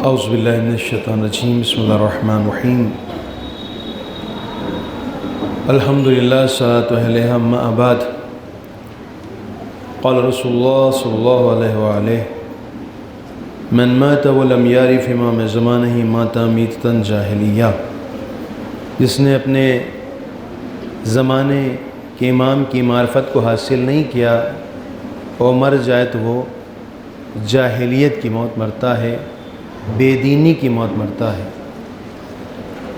اعوذ باللہ من الشیطان الرجیم بسم اللہ الرحمن الرحیم الحمدللہ الصلاۃ علیہ اما بعد قال رسول اللہ صلی اللہ علیہ وآلہ من مات ولم یعرف امام زمانہ مات میتۃ جاہلیہ، جس نے اپنے زمانے کے امام کی معرفت کو حاصل نہیں کیا اور مر جائے تو وہ جاہلیت کی موت مرتا ہے، بے دینی کی موت مرتا ہے،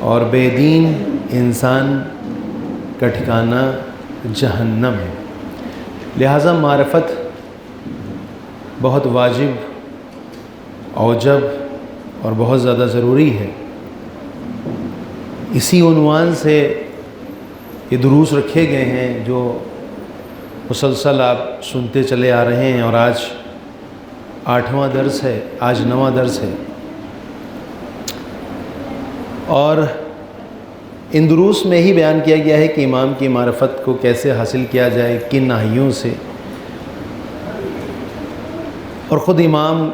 اور بے دین انسان کا ٹھکانہ جہنم ہے۔ لہٰذا معرفت بہت واجب، اوجب اور بہت زیادہ ضروری ہے۔ اسی عنوان سے یہ دروس رکھے گئے ہیں جو مسلسل آپ سنتے چلے آ رہے ہیں، اور آج 8واں درس ہے، آج 9واں درس ہے۔ اور ان دروس میں ہی بیان کیا گیا ہے کہ امام کی معرفت کو کیسے حاصل کیا جائے، کن ناحیوں سے، اور خود امام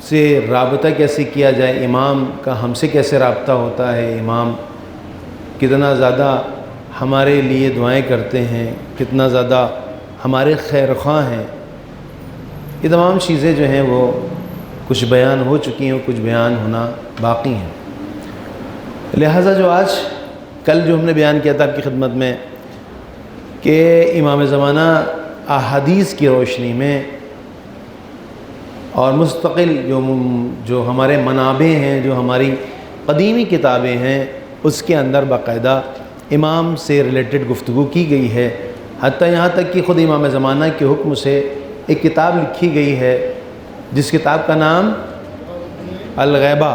سے رابطہ کیسے کیا جائے، امام کا ہم سے کیسے رابطہ ہوتا ہے، امام کتنا زیادہ ہمارے لیے دعائیں کرتے ہیں، کتنا زیادہ ہمارے خیر خواہ ہیں۔ یہ تمام چیزیں جو ہیں وہ کچھ بیان ہو چکی ہیں، کچھ بیان ہونا باقی ہیں۔ لہٰذا کل جو ہم نے بیان کیا تھا آپ کی خدمت میں کہ امام زمانہ احادیث کی روشنی میں اور مستقل جو ہمارے منابع ہیں، جو ہماری قدیمی کتابیں ہیں، اس کے اندر باقاعدہ امام سے ریلیٹڈ گفتگو کی گئی ہے، حتیٰ یہاں تک کہ خود امام زمانہ کے حکم سے ایک کتاب لکھی گئی ہے جس کتاب کا نام الغیبہ،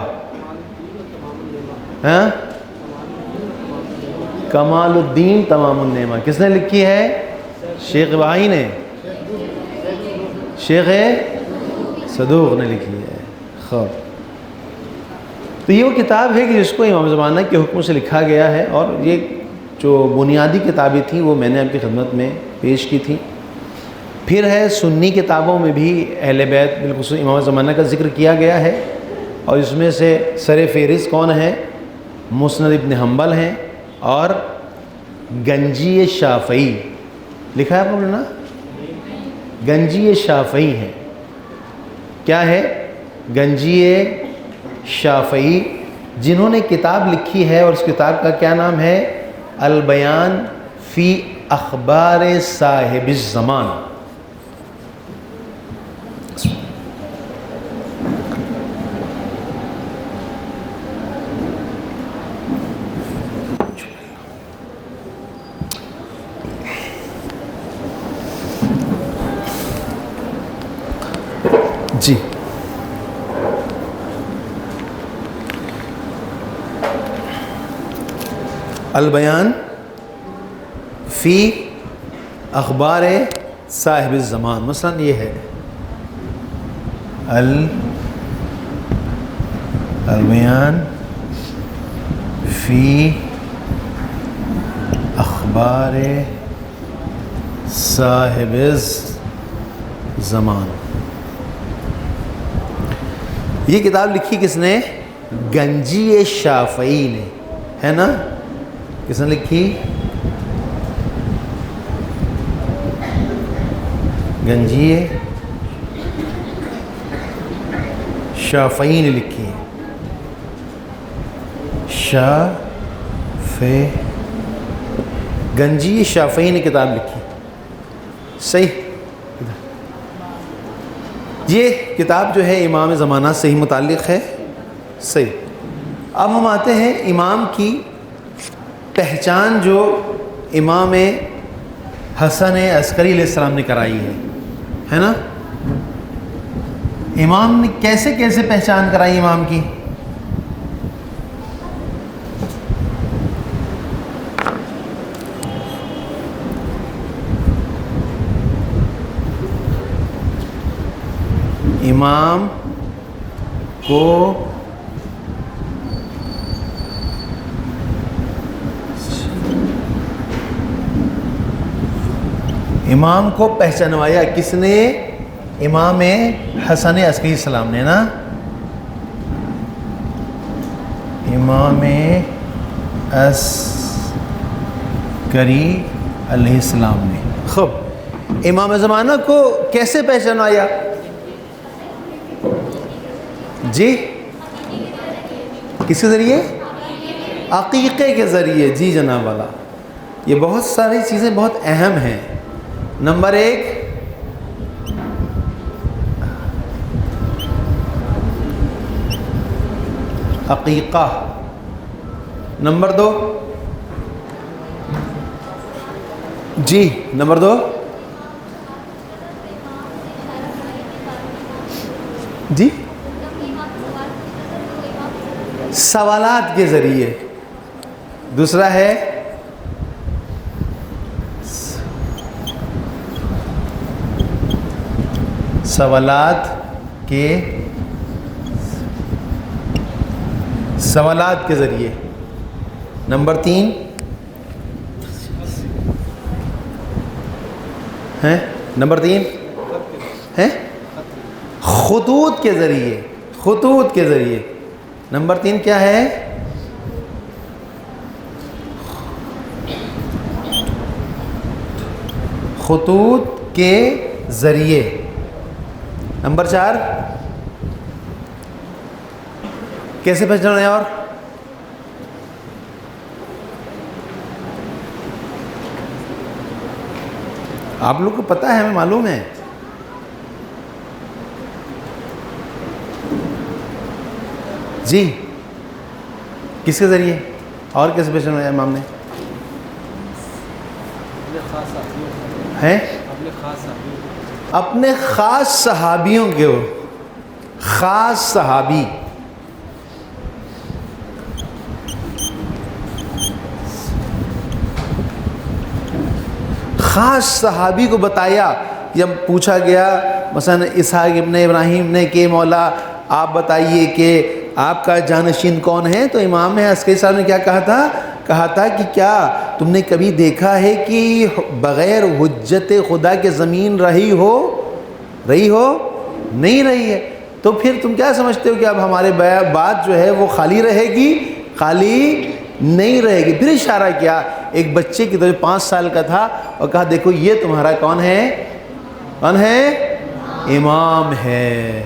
کمال الدین تمام النعمہ، کس نے لکھی ہے؟ شیخ بھائی نے، شیخ صدوق نے لکھی ہے۔ خوب، تو یہ وہ کتاب ہے کہ جس کو امام زمانہ کے حکم سے لکھا گیا ہے، اور یہ جو بنیادی کتابیں تھیں وہ میں نے آپ کی خدمت میں پیش کی تھی۔ پھر ہے سنی کتابوں میں بھی اہل بیت بالخصوص امام زمانہ کا ذکر کیا گیا ہے، اور اس میں سے سر فہرست کون ہے؟ مسند ابن حنبل ہیں، اور گنجی شافعی لکھا ہے آپ لوگوں نے نا، گنجی شافعی ہیں۔ کیا ہے؟ گنجی شافعی، جنہوں نے کتاب لکھی ہے، اور اس کتاب کا کیا نام ہے؟ البیان فی اخبار صاحب الزمان۔ جی، البیان فی اخبار صاحب الزمان، مثلا یہ ہے البیان فی اخبار صاحب الزمان۔ یہ کتاب لکھی کس نے؟ گنجی شافعی نے، ہے نا؟ کس نے لکھی؟ گنجی شافعی نے لکھی ہے۔ گنجی شافعی نے کتاب لکھی، صحیح۔ یہ کتاب جو ہے امام زمانہ سے ہی متعلق ہے، صحیح۔ اب ہم آتے ہیں امام کی پہچان جو امام حسن عسکری علیہ السلام نے کرائی ہے نا؟ امام نے کیسے کیسے پہچان کرائی امام کی؟ امام کو پہچانوایا کس نے؟ امام حسن عسکری السلام نے نا۔ امام عسکری علیہ السلام نے. خب امام زمانہ کو کیسے پہچانایا؟ جی کس کے ذریعے؟ عقیقے کے ذریعے. جی جناب والا، یہ بہت ساری چیزیں بہت اہم ہیں. نمبر 1 عقیقہ. نمبر 2 جی نمبر 2 جی سوالات کے ذریعے. دوسرا ہے سوالات کے ذریعے. نمبر 3 ہے نمبر 3 ہے خطوط کے ذریعے. خطوط کے ذریعے. نمبر 3 کیا ہے؟ خطوط کے ذریعے. نمبر 4 کیسے پہچانا ہے؟ اور آپ لوگ کو پتہ ہے، ہمیں معلوم ہے. جی کس کے ذریعے اور کیسے پہچانا ہے امام نے؟ ہیں اپنے خاص صحابیوں کے. وہ خاص صحابی، خاص صحابی کو بتایا. جب پوچھا گیا مثلا اسحاق ابن ابراہیم نے کہ مولا آپ بتائیے کہ آپ کا جانشین کون ہے، تو امام عسکری صاحب نے کیا کہا تھا کہ کیا تم نے کبھی دیکھا ہے کہ بغیر حجت خدا کے زمین رہی ہو؟ نہیں رہی ہے. تو پھر تم کیا سمجھتے ہو کہ اب ہمارے بات جو ہے وہ خالی رہے گی؟ خالی نہیں رہے گی. پھر اشارہ کیا ایک بچے کی طرف 5 سال کا تھا اور کہا دیکھو یہ تمہارا کون ہے؟ امام ہے.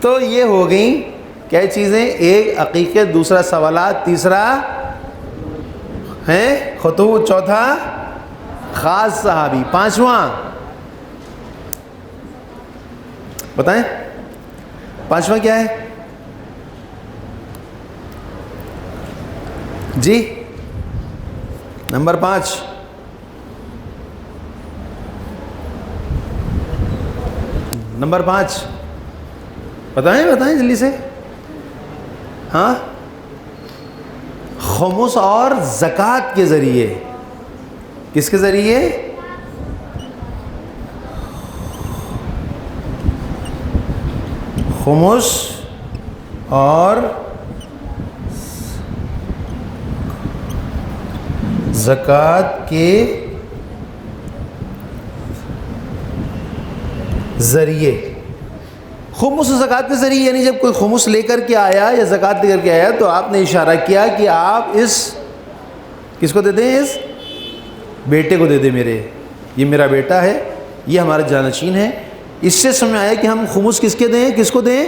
تو یہ ہو گئیں کیا چیزیں؟ ایک عقیقے، دوسرا سوالات، تیسرا ہے خطوط، چوتھا خاص صحابی، 5واں بتائیں 5واں کیا ہے؟ جی نمبر 5 نمبر 5 بتائیں جلدی سے. ہاں خمس اور زکوٰۃ کے ذریعے. کس کے ذریعے؟ خمس اور زکوٰۃ کے ذریعے. خمس و زکوٰۃ کے ذریعے یعنی جب کوئی خمس لے کر کے آیا یا زکوٰۃ لے کر کے آیا تو آپ نے اشارہ کیا کہ آپ کس کو دے دیں؟ اس بیٹے کو دے دیں. یہ میرا بیٹا ہے، یہ ہمارا جانشین ہے. اس سے سمجھ آیا کہ ہم خمس کس کو دیں؟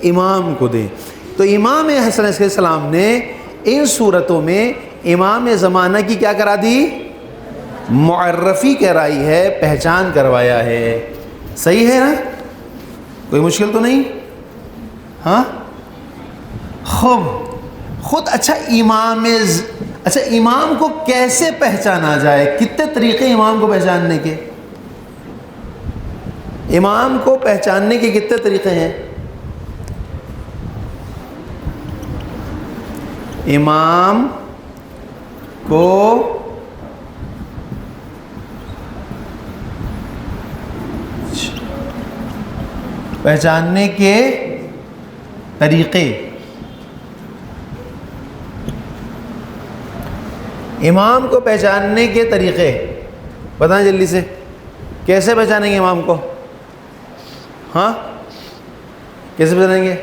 امام کو دیں. تو امام حسن علیہ السلام نے ان صورتوں میں امام زمانہ کی کیا کرا دی؟ معرفی کرائی ہے، پہچان کروایا ہے. صحیح ہے نا؟ کوئی مشکل تو نہیں؟ ہاں خود اچھا امام کو کیسے پہچانا جائے؟ کتنے طریقے امام کو پہچاننے کے؟ امام کو پہچاننے کے کتنے طریقے ہیں؟ امام کو پہچاننے کے طریقے. امام کو پہچاننے کے طریقے بتائیں جلدی سے. کیسے پہچانیں گے امام کو؟ ہاں کیسے پہچانیں گے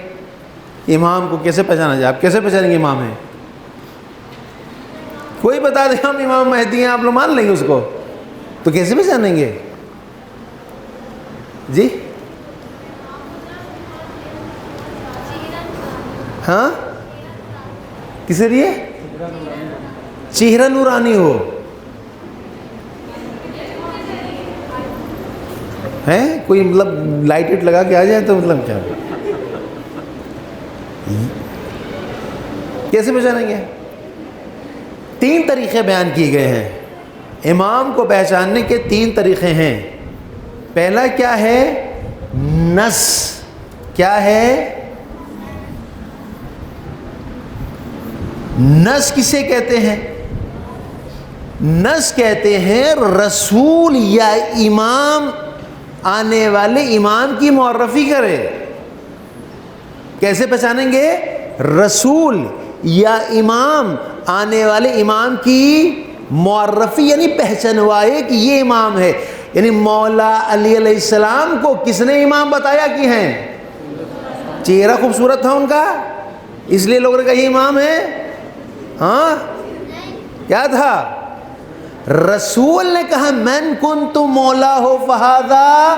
امام کو؟ کیسے پہچانا جائے؟ آپ کیسے پہچانیں گے امام ہے؟ کوئی بتا دے ہم امام مہدی ہیں، آپ لوگ مان لیں گے اس کو؟ تو کیسے پہچانیں گے جی؟ ہاں کس لیے؟ چہرہ نورانی ہو ہے، کوئی مطلب لائٹ ویٹ لگا کے آ جائے تو مطلب کیا؟ کیسے پہچانیں گے؟ 3 طریقے بیان کیے گئے ہیں امام کو پہچاننے کے، 3 طریقے ہیں۔ پہلا کیا ہے؟ نص۔ کیا ہے؟ نص کسے کہتے ہیں؟ نص کہتے ہیں رسول یا امام آنے والے امام کی معرفی کرے۔ کیسے پہچانیں گے؟ رسول یا امام آنے والے امام کی معرفی، یعنی پہچانوائے کہ یہ امام ہے۔ یعنی مولا علی علیہ السلام کو کس نے امام بتایا کہ ہیں؟ چہرہ خوبصورت تھا ان کا، اس لیے لوگوں نے کہا یہ امام ہے؟ ہاں کیا تھا؟ رسول نے کہا من کنت مولا ہو فہذا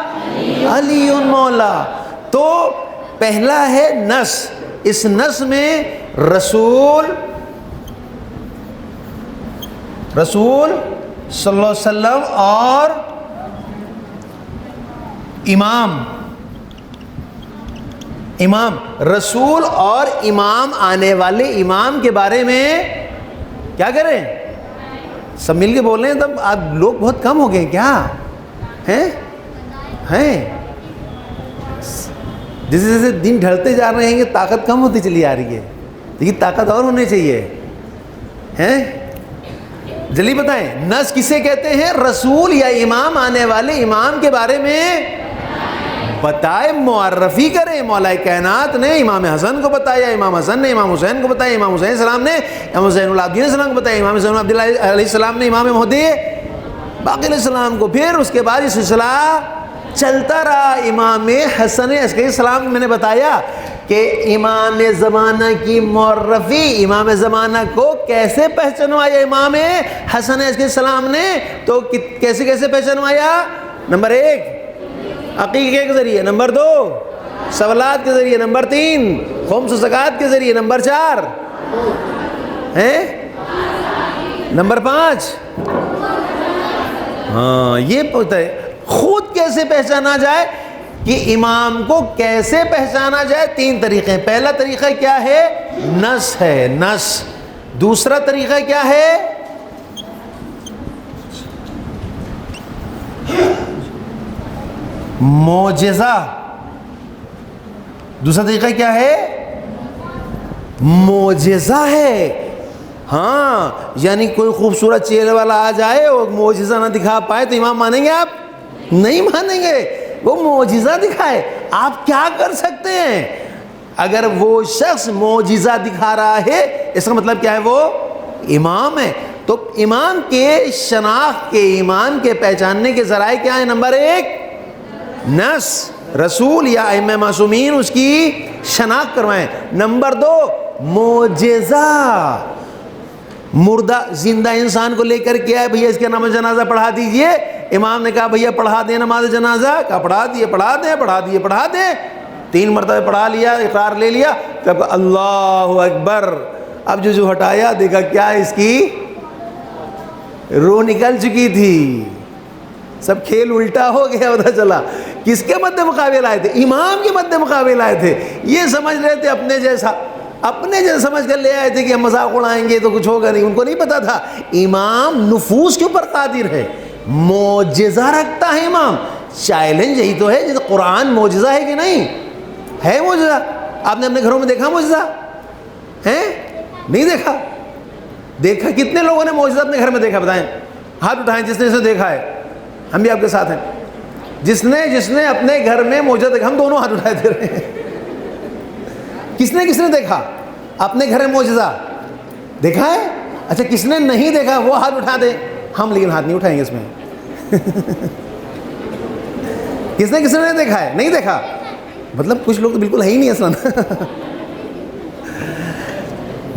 علی مولا۔ تو پہلا ہے نص، اس نص میں رسول صلی اللہ علیہ وسلم اور امام رسول اور امام آنے والے امام کے بارے میں کیا کریں؟ سب مل کے بول رہے ہیں، تب آپ لوگ بہت کم ہو گئے کیا ہیں؟ جیسے جیسے دن ڈھلتے جا رہے ہیں کہ طاقت کم ہوتی چلی آ رہی ہے، لیکن طاقت اور ہونی چاہیے ہیں۔ جلدی بتائیں، نص کسے کہتے ہیں؟ رسول یا امام آنے والے امام کے بارے میں بتائے، معرفی کرے۔ مولا کائنات نے امام حسن کو بتایا، امام حسن نے امام حسین کو بتایا، امام حسین السلام نے امام زین العابدین السلام کو بتایا، امام زین العابدین علیہ السلام نے امام مہدی باقی علیہ السلام کو۔ پھر اس کے بعد یہ سلسلہ چلتا رہا۔ امام حسن عسکری السلام میں نے بتایا کہ امام زمانہ کی معرفی، امام زمانہ کو کیسے پہچانوایا امام حسن عسکری السلام نے؟ تو کیسے پہچانوایا؟ نمبر 1 عقیقے کے ذریعے، نمبر 2 سوالات کے ذریعے، نمبر 3 خمس و زکوٰۃ کے ذریعے، نمبر 4 نمبر 5 ہاں یہ پتہ ہے۔ خود کیسے پہچانا جائے کہ امام کو کیسے پہچانا جائے؟ 3 طریقے ہیں۔ پہلا طریقہ کیا ہے؟ نص ہے، نص۔ دوسرا طریقہ کیا ہے؟ معجزہ۔ دوسرا طریقہ کیا ہے؟ معجزہ ہے۔ ہاں یعنی کوئی خوبصورت چہرے والا آ جائے اور معجزہ نہ دکھا پائے تو امام مانیں گے آپ؟ نہیں مانیں گے۔ وہ معجزہ دکھائے، آپ کیا کر سکتے ہیں؟ اگر وہ شخص معجزہ دکھا رہا ہے اس کا مطلب کیا ہے؟ وہ امام ہے۔ تو امام کے شناخت کے، ایمان کے پہچاننے کے ذرائع کیا ہیں؟ نمبر 1 نص، رسول یا ائمہ معصومین اس کی شناخت کروائیں۔ نمبر 2 معجزہ، مردہ زندہ انسان کو لے کر کے آئے، بھیا اس کا نماز جنازہ پڑھا دیجئے۔ امام نے کہا بھیا پڑھا دیں نماز جنازہ، کہا پڑھا دیں 3 مرتبہ پڑھا لیا، اقرار لے لیا، کہا اللہ اکبر۔ اب جو ہٹایا دیکھا کیا اس کی روح نکل چکی تھی، سب کھیل الٹا ہو گیا۔ پتہ چلا کس کے مد مقابل آئے تھے؟ امام کے مد مقابل آئے تھے۔ یہ سمجھ رہے تھے اپنے جیسا سمجھ کر لے آئے تھے کہ ہم مذاق اڑائیں گے تو کچھ ہوگا نہیں۔ ان کو نہیں پتا تھا امام نفوس کے اوپر قادر ہے، معجزہ رکھتا ہے امام۔ چیلنج یہی تو ہے، جیسے قرآن معجزہ ہے کہ نہیں ہے؟ معجزہ آپ نے اپنے گھروں میں دیکھا؟ معجزہ ہے؟ نہیں دیکھا؟ کتنے لوگوں نے معجزہ اپنے گھر میں دیکھا؟ بتائیں، ہاتھ اٹھائیں جس نے دیکھا ہے۔ ہم بھی آپ کے ساتھ ہیں۔ جس نے اپنے گھر میں معجزہ دیکھا، ہم دونوں ہاتھ اٹھائے دے رہے ہیں۔ کس نے دیکھا اپنے گھر میں معجزہ دیکھا ہے؟ اچھا کس نے نہیں دیکھا وہ ہاتھ اٹھا دے۔ ہم لیکن ہاتھ نہیں اٹھائیں گے اس میں۔ کس نے دیکھا ہے؟ نہیں دیکھا، مطلب کچھ لوگ تو بالکل ہے ہی نہیں اصلا۔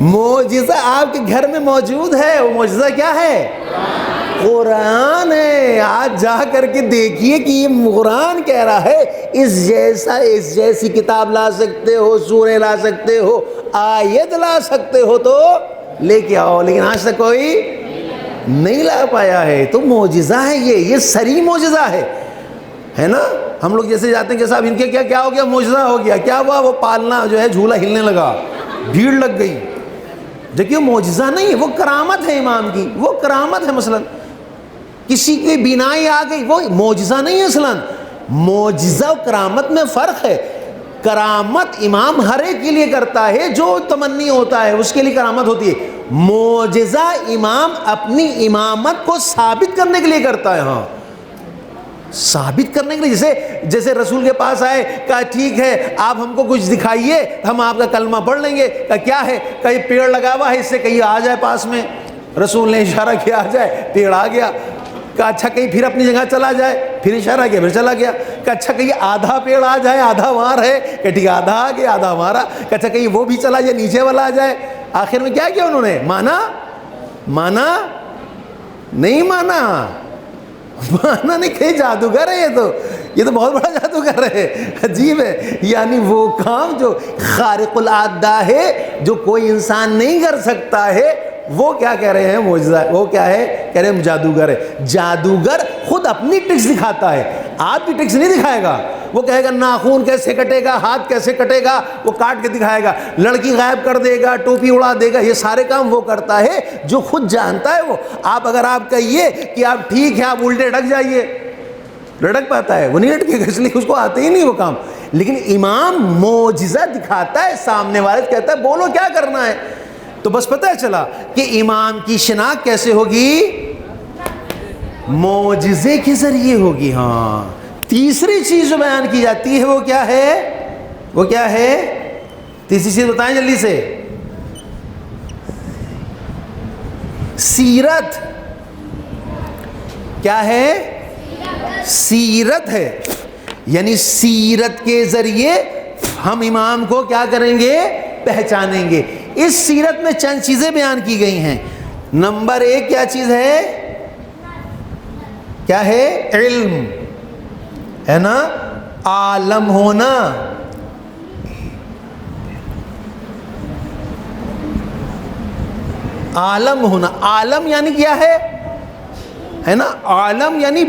معجزہ آپ کے گھر میں موجود ہے، وہ معجزہ کیا ہے؟ قرآن ہے۔ آج جا کر کے دیکھیے کہ یہ قرآن کہہ رہا ہے اس جیسی کتاب لا سکتے ہو، سورہ لا سکتے ہو، آیت لا سکتے ہو تو لے کے آؤ، لیکن آج تک کوئی نہیں لا پایا ہے۔ تو معجزہ ہے یہ سری معجزہ ہے نا۔ ہم لوگ جیسے جاتے ہیں کہ صاحب ان کے کیا ہو گیا؟ معجزہ ہو گیا۔ کیا ہوا؟ وہ پالنا جو ہے جھولا ہلنے لگا، بھیڑ لگ گئی۔ دیکھیے معجزہ نہیں ہے، وہ کرامت ہے امام کی، وہ کرامت ہے۔ مثلا کسی کی بینائی آ گئی، وہ معجزہ نہیں ہے۔ اصلا معجزہ و کرامت میں فرق ہے۔ کرامت امام ہر ایک کے لیے کرتا ہے، جو تمنی ہوتا ہے اس کے لیے کرامت ہوتی ہے۔ معجزہ امام اپنی امامت کو ثابت کرنے کے لیے کرتا ہے۔ ہاں، ثابت کرنے کے لیے، جیسے رسول کے پاس آئے، کہا ٹھیک ہے آپ ہم کو کچھ دکھائیے، ہم آپ کا کلمہ پڑھ لیں گے۔ کہا کیا ہے؟ کہیں پیڑ لگا ہوا ہے، اس سے کہیں آ جائے پاس میں۔ رسول نے اشارہ کیا آ جائے، پیڑ آ گیا۔ کہا اچھا کہیں پھر اپنی جگہ چلا جائے، پھر اشارہ کیا، پھر چلا گیا۔ کہا اچھا کہیں آدھا پیڑ آ جائے، آدھا وہاں رہے، کہ ٹھیک ہے آدھا آ گیا آدھا ہمارا۔ کہا اچھا کہیں وہ بھی چلا جائے، نیچے والا آ جائے۔ آخر میں کیا کیا انہوں نے؟ مانا نہیں مانا نہیں، کہیں جادوگر ہے یہ تو بہت بڑا جادوگر ہے، عجیب ہے۔ یعنی وہ کام جو خارق العادہ ہے، جو کوئی انسان نہیں کر سکتا ہے، وہ کیا کہہ رہے ہیں؟ معجزہ۔ وہ کیا ہے؟ کہہ رہے ہیں جادوگر ہے۔ جادوگر خود اپنی ٹرکس دکھاتا ہے، آپ کی ٹرکس نہیں دکھائے گا۔ وہ کہے گا ناخون کیسے کٹے گا، ہاتھ کیسے کٹے گا، وہ کاٹ کے دکھائے گا۔ لڑکی غائب کر دے گا، ٹوپی اڑا دے گا، یہ سارے کام وہ کرتا ہے جو خود جانتا ہے۔ وہ اگر آپ کہیے کہ آپ ٹھیک ہے آپ الٹے ڈھک جائیے، لڑک پاتا ہے؟ وہ نہیں لٹکے گا، اس لیے اس کو آتے ہی نہیں وہ کام۔ لیکن امام معجزہ دکھاتا ہے، سامنے والے کہتا ہے بولو کیا کرنا ہے۔ تو بس پتہ چلا کہ امام کی شناخت کیسے ہوگی؟ معجزے کے ذریعے ہوگی۔ ہاں، تیسری چیز جو بیان کی جاتی ہے وہ کیا ہے؟ تیسری چیز بتائیں جلدی سے۔ سیرت۔ کیا ہے؟ سیرت ہے۔ یعنی سیرت کے ذریعے ہم امام کو کیا کریں گے؟ پہچانیں گے۔ اس سیرت میں چند چیزیں بیان کی گئی ہیں۔ نمبر 1 کیا چیز ہے؟ کیا ہے؟ علم ہے نا، عالم ہونا۔ عالم ہونا، عالم یعنی کیا ہے نا؟ عالم یعنی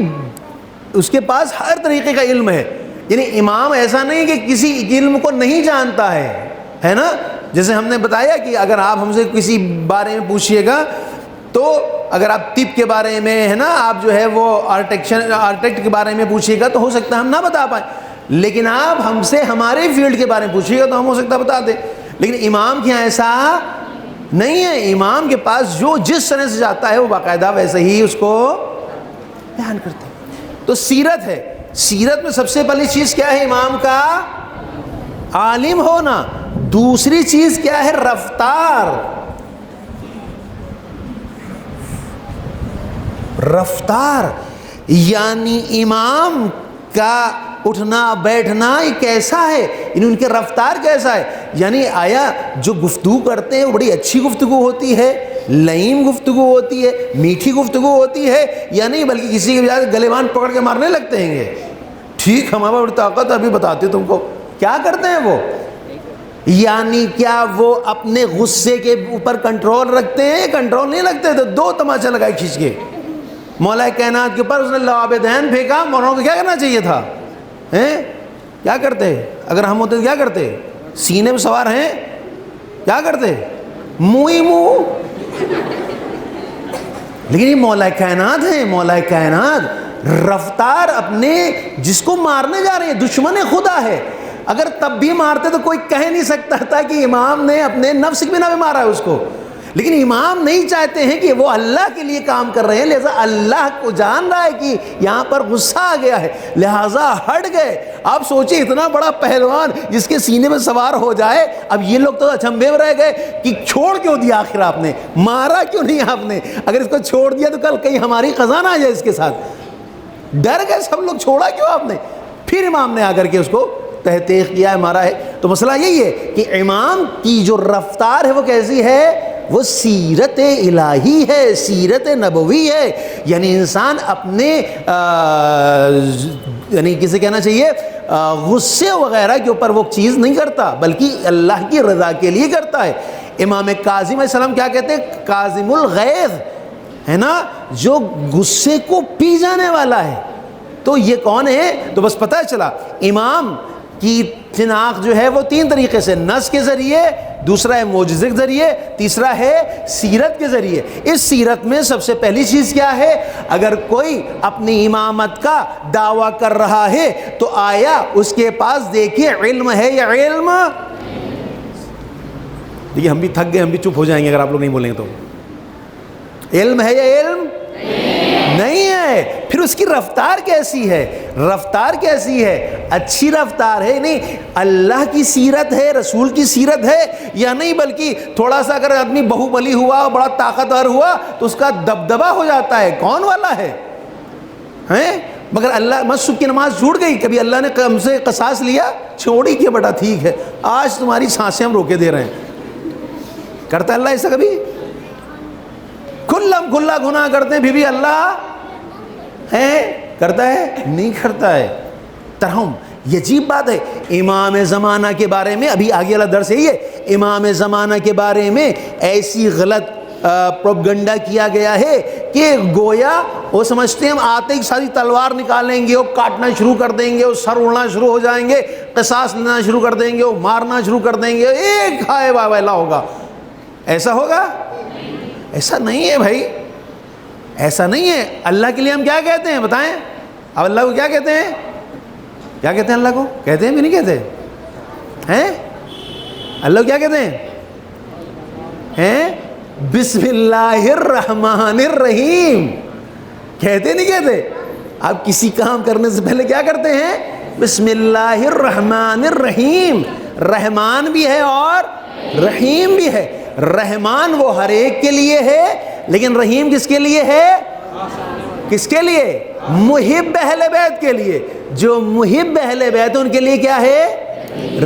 اس کے پاس ہر طریقے کا علم ہے۔ یعنی امام ایسا نہیں کہ کسی علم کو نہیں جانتا ہے نا۔ جیسے ہم نے بتایا کہ اگر آپ ہم سے کسی بارے میں پوچھیے گا تو اگر آپ طب کے بارے میں ہے نا، آپ جو ہے وہ آرکیٹیکٹ کے بارے میں پوچھیے گا تو ہو سکتا ہے ہم نہ بتا پائیں، لیکن آپ ہم سے ہمارے فیلڈ کے بارے میں پوچھیے گا تو ہم ہو سکتا ہے بتا دیں۔ لیکن امام کے یہاں ایسا نہیں ہے۔ امام کے پاس جو جس طرح سے جاتا ہے وہ باقاعدہ ویسے ہی اس کو بیان کرتے ہیں۔ تو سیرت ہے۔ سیرت میں سب سے پہلی چیز کیا ہے؟ امام کا عالم ہونا۔ دوسری چیز کیا ہے؟ رفتار۔ رفتار یعنی امام کا اٹھنا بیٹھنا کیسا ہے، یعنی ان کے رفتار کیسا ہے۔ یعنی آیا جو گفتگو کرتے ہیں وہ بڑی اچھی گفتگو ہوتی ہے، لئیم گفتگو ہوتی ہے، میٹھی گفتگو ہوتی ہے، یا نہیں بلکہ کسی کے بجائے گلیوان پکڑ کے مارنے لگتے ہیں گے؟ ٹھیک، ہمارے بڑی طاقت ہے، ابھی بتاتے تم کو کیا کرتے ہیں وہ۔ یعنی کیا وہ اپنے غصے کے اوپر کنٹرول رکھتے ہیں؟ کنٹرول نہیں رکھتے، تو 2 تماچا لگائے کھینچ کے مولا کائنات کے اوپر اس نے لعاب دہن پھینکا۔ مولانا کو کیا کرنا چاہیے تھا؟ کیا کرتے؟ اگر ہم ہوتے تو کیا کرتے؟ سینے میں سوار ہیں، کیا کرتے؟ منہ ہی منہ۔ لیکن یہ مولا کائنات ہے، مولا کائنات رفتار اپنے جس کو مارنے جا رہے ہیں، دشمن خدا ہے، اگر تب بھی مارتے تو کوئی کہہ نہیں سکتا تھا کہ امام نے اپنے نفس کی بنا میں مارا ہے اس کو۔ لیکن امام نہیں چاہتے ہیں کہ وہ اللہ کے لیے کام کر رہے ہیں، لہذا اللہ کو جان رہا ہے کہ یہاں پر غصہ آ گیا ہے، لہذا ہٹ گئے۔ آپ سوچیں اتنا بڑا پہلوان جس کے سینے میں سوار ہو جائے، اب یہ لوگ تو اچنبھے میں رہ گئے کہ چھوڑ کیوں دیا، آخر آپ نے مارا کیوں نہیں آپ نے؟ اگر اس کو چھوڑ دیا تو کل کہیں ہماری خزانہ آ جائے اس کے ساتھ۔ ڈر گئے سب لوگ، چھوڑا کیوں آپ نے؟ پھر امام نے آ کر کے اس کو تحقیق کیا ہے، مارا ہے۔ تو مسئلہ یہی ہے کہ امام کی جو رفتار ہے وہ کیسی ہے؟ وہ سیرت الہی ہے، سیرت نبوی ہے. یعنی انسان اپنے یعنی کسے کہنا چاہیے غصے وغیرہ کے اوپر وہ چیز نہیں کرتا، بلکہ اللہ کی رضا کے لیے کرتا ہے. امام کاظم علیہ السلام کیا کہتے ہیں؟ کاظم الغیظ ہے نا، جو غصے کو پی جانے والا ہے. تو یہ کون ہے؟ تو بس پتہ چلا امام کی شناخت جو ہے وہ تین طریقے سے، نص کے ذریعے، دوسرا ہے معجزے کے ذریعے، تیسرا ہے سیرت کے ذریعے. اس سیرت میں سب سے پہلی چیز کیا ہے؟ اگر کوئی اپنی امامت کا دعویٰ کر رہا ہے تو آیا اس کے پاس دیکھیے علم ہے یا علم؟ دیکھیے ہم بھی تھک گئے، ہم بھی چپ ہو جائیں گے اگر آپ لوگ نہیں بولیں گے تو. علم ہے یا علم نہیں ہے؟ پھر اس کی رفتار کیسی ہے؟ رفتار کیسی ہے؟ اچھی رفتار ہے نہیں؟ اللہ کی سیرت ہے، رسول کی سیرت ہے یا نہیں؟ بلکہ تھوڑا سا اگر آدمی بہو بلی ہوا، بڑا طاقتور ہوا تو اس کا دبدبہ ہو جاتا ہے. کون والا ہے ہیں؟ مگر اللہ مسجد کی نماز چھوٹ گئی، کبھی اللہ نے ہم سے قصاص لیا؟ چھوڑی کہ بیٹا ٹھیک ہے، آج تمہاری سانسیں ہم روکے دے رہے ہیں. کرتا اللہ ایسا کبھی؟ کھلم کھلا گناہ کرتے ہیں بھی اللہ ہے کرتا ہے؟ نہیں کرتا ہے. ترہم یہ عجیب بات ہے. امام زمانہ کے بارے میں ابھی آگے والا درس یہی ہے، امام زمانہ کے بارے میں ایسی غلط پروپگنڈا کیا گیا ہے کہ گویا وہ سمجھتے ہیں ہم آتے ہی ساری تلوار نکالیں گے، وہ کاٹنا شروع کر دیں گے، وہ سر اڑنا شروع ہو جائیں گے، قصاص لینا شروع کر دیں گے، وہ مارنا شروع کر دیں گے، ایک ہائے والا ہوگا. ایسا ہوگا؟ ایسا نہیں ہے بھائی، ایسا نہیں ہے. اللہ کے لیے ہم کیا کہتے ہیں بتائیں؟ اب اللہ کو کیا کہتے ہیں؟ کیا کہتے ہیں اللہ کو؟ کہتے ہیں بھی نہیں کہتے ہیں؟ اللہ کو کیا کہتے ہیں؟ بسم اللہ الرحمن الرحیم کہتے نہیں کہتے؟ آپ کسی کام کرنے سے پہلے کیا کرتے ہیں؟ بسم اللہ الرحمن الرحیم. رحمان بھی ہے اور رحیم بھی ہے. رحمان وہ ہر ایک کے لیے ہے، لیکن رحیم کس کے لیے ہے؟ کس کے لیے؟ محب اہل بیت کے لیے. جو محب اہل بیت ان کے لیے کیا ہے؟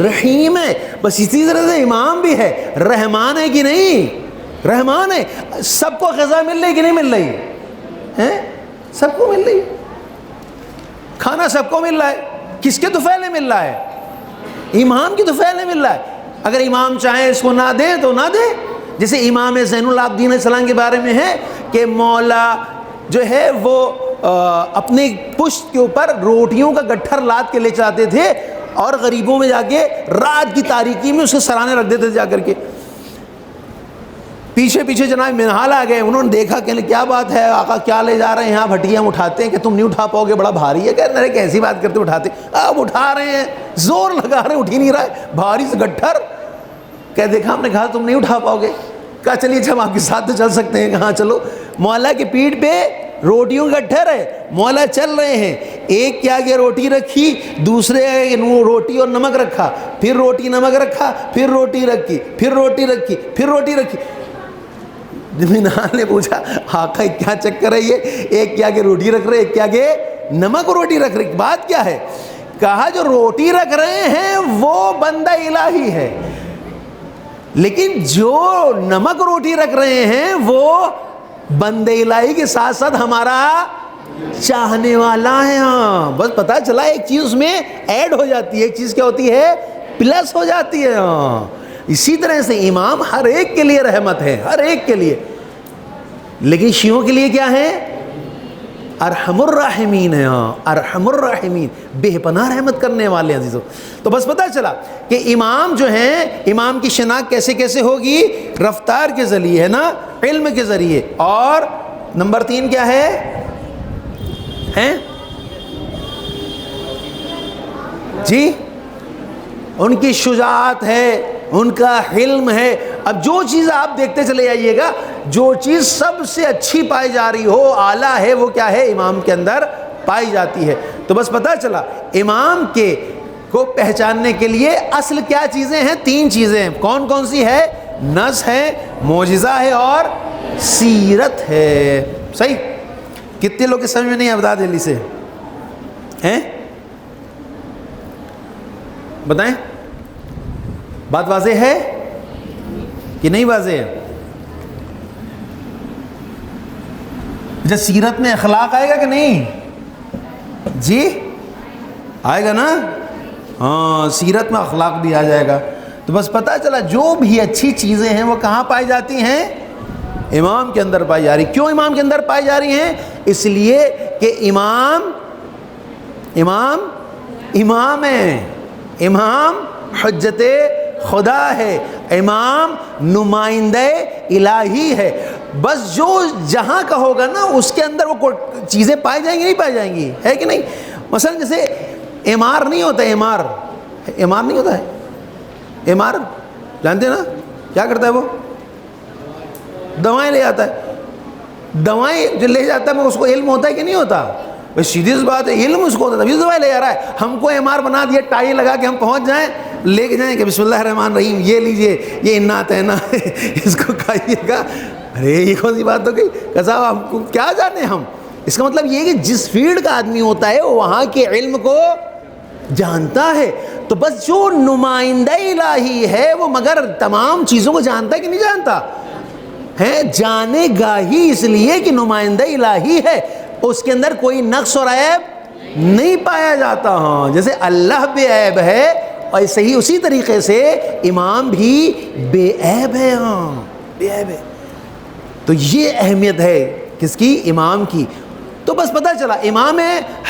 رحیم ہے. بس اسی طرح سے امام بھی ہے، رحمان ہے کہ نہیں؟ رحمان ہے. سب کو غذا مل رہی کہ نہیں مل رہی ہے؟ سب کو مل رہی، کھانا سب کو مل رہا ہے. کس کے طفیل میں مل رہا ہے؟ امام کی طفیل میں مل رہا ہے. اگر امام چاہیں اس کو نہ دیں تو نہ دیں. جیسے امام زین العابدین علیہ السلام کے بارے میں ہے کہ مولا جو ہے وہ اپنے پشت کے اوپر روٹیوں کا گٹھر لاد کے لے جاتے تھے اور غریبوں میں جا کے رات کی تاریکی میں اسے سرانے رکھ دیتے تھے جا کر کے. پیچھے پیچھے جناب منہال آ گئے، انہوں نے دیکھا کہ کیا بات ہے آقا، کیا لے جا رہے ہیں آپ؟ ہٹیاں اٹھاتے ہیں کہ تم نہیں اٹھا پاؤ گے، بڑا بھاری ہے. کہہ رہے کیسی بات کرتے اٹھاتے؟ آپ اٹھا رہے ہیں، زور لگا رہے ہیں، اٹھ ہی نہیں رہا ہے، بھاری سے گٹھر. کہہ دیکھا ہم نے کہا تم نہیں اٹھا پاؤ گے. کہا چلیے اچھا ہم آپ کے ساتھ تو چل سکتے ہیں. کہاں چلو؟ مولا کی پیٹھ پہ روٹیوں کا گٹھر ہے، مولا چل رہے ہیں. ایک کے آگے روٹی رکھی، دوسرے روٹی اور نمک رکھا، پھر روٹی نمک رکھا، پھر روٹی رکھی، پھر روٹی رکھی، پھر روٹی رکھی. منہال نے پوچھا آقا کیا چکر ہے یہ؟ ایک کے آگے روٹی رکھ رہے، ایک کے آگے نمک روٹی رکھ رہے، بات کیا ہے؟ کہا جو روٹی رکھ رہے ہیں وہ بندہ الہی ہے، لیکن جو نمک روٹی رکھ رہے ہیں وہ بندے الہی کے ساتھ ساتھ ہمارا چاہنے والا ہے. ہاں بس پتہ چلا ایک چیز اس میں ایڈ ہو جاتی ہے، ایک چیز کیا ہوتی ہے؟ پلس ہو جاتی ہے. ہاں اسی طرح سے امام ہر ایک کے لیے رحمت ہے، ہر ایک کے لیے. لیکن شیعوں کے لیے کیا ہے؟ ارحم الراحمین ہے. ہاں ارحم الراحمین، بے پناہ رحمت کرنے والے عزیزوں. تو بس پتہ چلا کہ امام جو ہیں، امام کی شناخت کیسے کیسے ہوگی؟ رفتار کے ذریعے ہے نا، علم کے ذریعے. اور نمبر 3 کیا ہے؟ جی ان کی شجاعت ہے، ان کا حلم ہے. اب جو چیز آپ دیکھتے چلے جائیے گا، جو چیز سب سے اچھی پائی جا رہی ہو، اعلیٰ ہے، وہ کیا ہے؟ امام کے اندر پائی جاتی ہے. تو بس پتہ چلا امام کے کو پہچاننے کے لیے اصل کیا چیزیں ہیں؟ 3 چیزیں ہیں. کون کون سی ہے؟ نص ہے، معجزہ ہے اور سیرت ہے. صحیح؟ کتنے لوگ کے سمجھ میں نہیں ہے؟ بتا جلدی سے ہیں، بتائیں. بات واضح ہے کہ نہیں واضح ہے؟ اچھا سیرت میں اخلاق آئے گا کہ نہیں؟ جی آئے گا نا؟ ہاں سیرت میں اخلاق بھی آ جائے گا. تو بس پتہ چلا جو بھی اچھی چیزیں ہیں وہ کہاں پائی جاتی ہیں؟ امام کے اندر پائی جا رہی. کیوں امام کے اندر پائی جا رہی ہیں؟ اس لیے کہ امام ہے, امام حجت خدا ہے, امام نمائندہ الہی ہے. بس جو جہاں کا ہوگا نا اس کے اندر وہ چیزیں پائی جائیں گی نہیں پائی جائیں گی, ہے کہ نہیں؟ مثلا جیسے امار نہیں ہوتا, امار نہیں ہوتا ہے, امار جانتے ہیں نا کیا کرتا ہے؟ وہ دوائیں لے جاتا ہے. دوائیں جو لے جاتا ہے اس کو علم ہوتا ہے کہ نہیں ہوتا؟ بس سیدھی سی بات ہے, علم اس کو ہوتا ہے تبھی دوائیں لے جا رہا ہے. ہم کو امار بنا دیا, ٹائی لگا کے ہم پہنچ جائیں, لے کے جائیں کہ بسم اللہ الرحمن الرحیم یہ لیجئے, یہ انا تینا اس کو کھائیے گا. ارے یہ کون سی بات ہو گئی کہ صاحب ہم کو کیا جانے ہم. اس کا مطلب یہ کہ جس فیلڈ کا آدمی ہوتا ہے وہاں کے علم کو جانتا ہے. تو بس جو نمائندہ الہی ہے وہ مگر تمام چیزوں کو جانتا ہے کہ نہیں جانتا ہے؟ جانے گا ہی, اس لیے کہ نمائندہ الہی ہے, اس کے اندر کوئی نقص اور عیب نہیں پایا جاتا. ہاں جیسے اللہ بے عیب ہے ایسے ہی اسی طریقے سے امام بھی بے عیب ہے. ہاں بے عیب ہے. تو یہ اہمیت ہے کس کی؟ امام کی. تو بس پتہ چلا امام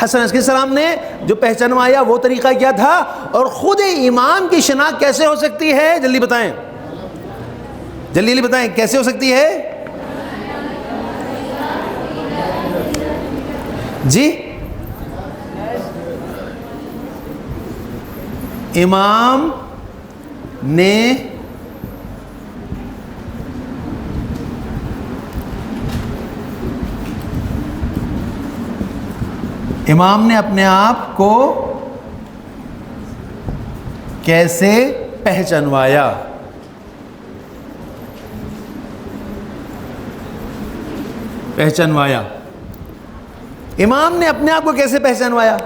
حسن علیہ السلام نے جو پہچانوایا وہ طریقہ کیا تھا, اور خود امام کی شناخت کیسے ہو سکتی ہے؟ جلدی بتائیں, جلدی بتائیں کیسے ہو سکتی ہے؟ جی امام نے اپنے آپ کو کیسے پہچانوایا؟ امام نے اپنے آپ کو کیسے پہچانوایا؟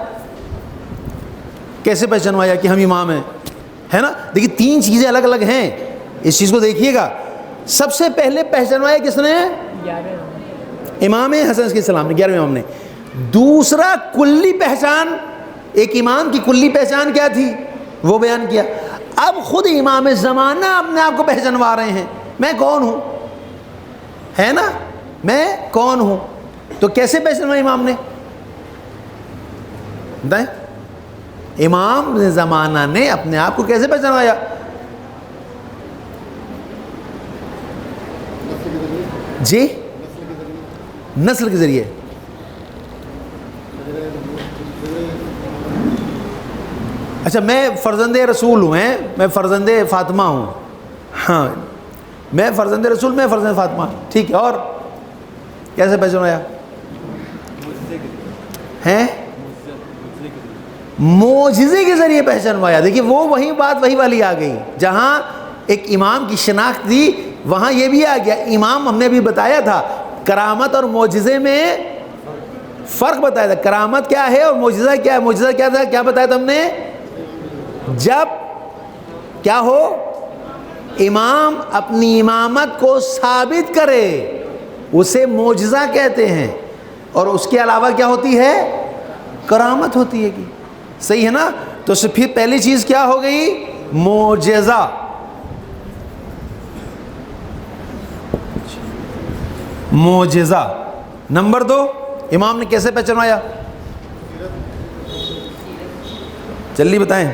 کیسے پہچانوایا کہ ہم امام ہیں؟ ہے نا, دیکھیے تین چیزیں الگ الگ ہیں, اس چیز کو دیکھیے گا. سب سے پہلے پہچانوایا کس نے؟ امام حسن علیہ السلام نے, 11ویں امام نے. دوسرا کلی پہچان, ایک امام کی کلی پہچان کیا تھی وہ بیان کیا. اب خود امام زمانہ اپنے آپ کو پہچانوا رہے ہیں, میں کون ہوں, ہے نا, میں کون ہوں. تو کیسے پہچانوایا امام نے؟ بتائیں, امام زمانہ نے اپنے آپ کو کیسے پہچانوایا؟ جی نسل کے ذریعے. اچھا میں فرزند رسول ہوں, میں فرزند فاطمہ ہوں. ہاں میں فرزند رسول, میں فرزند فاطمہ, ٹھیک ہے. اور کیسے پہچانوایا ہیں؟ معجزے کے ذریعے پہچانوایا. دیکھیے وہ وہی بات وہی والی آ گئی, جہاں ایک امام کی شناخت تھی وہاں یہ بھی آ گیا. امام ہم نے ابھی بتایا تھا کرامت اور معجزے میں فرق بتایا تھا. کرامت کیا ہے اور معجزہ کیا ہے؟ معجزہ کیا تھا, کیا بتایا تھا ہم نے؟ جب کیا ہو, امام اپنی امامت کو ثابت کرے اسے معجزہ کہتے ہیں, اور اس کے علاوہ کیا ہوتی ہے؟ کرامت ہوتی ہے. کہ صحیح ہے نا. تو پھر پہلی چیز کیا ہو گئی؟ معجزہ. معجزہ. نمبر 2 امام نے کیسے پہچانوایا؟ جلدی بتائیں.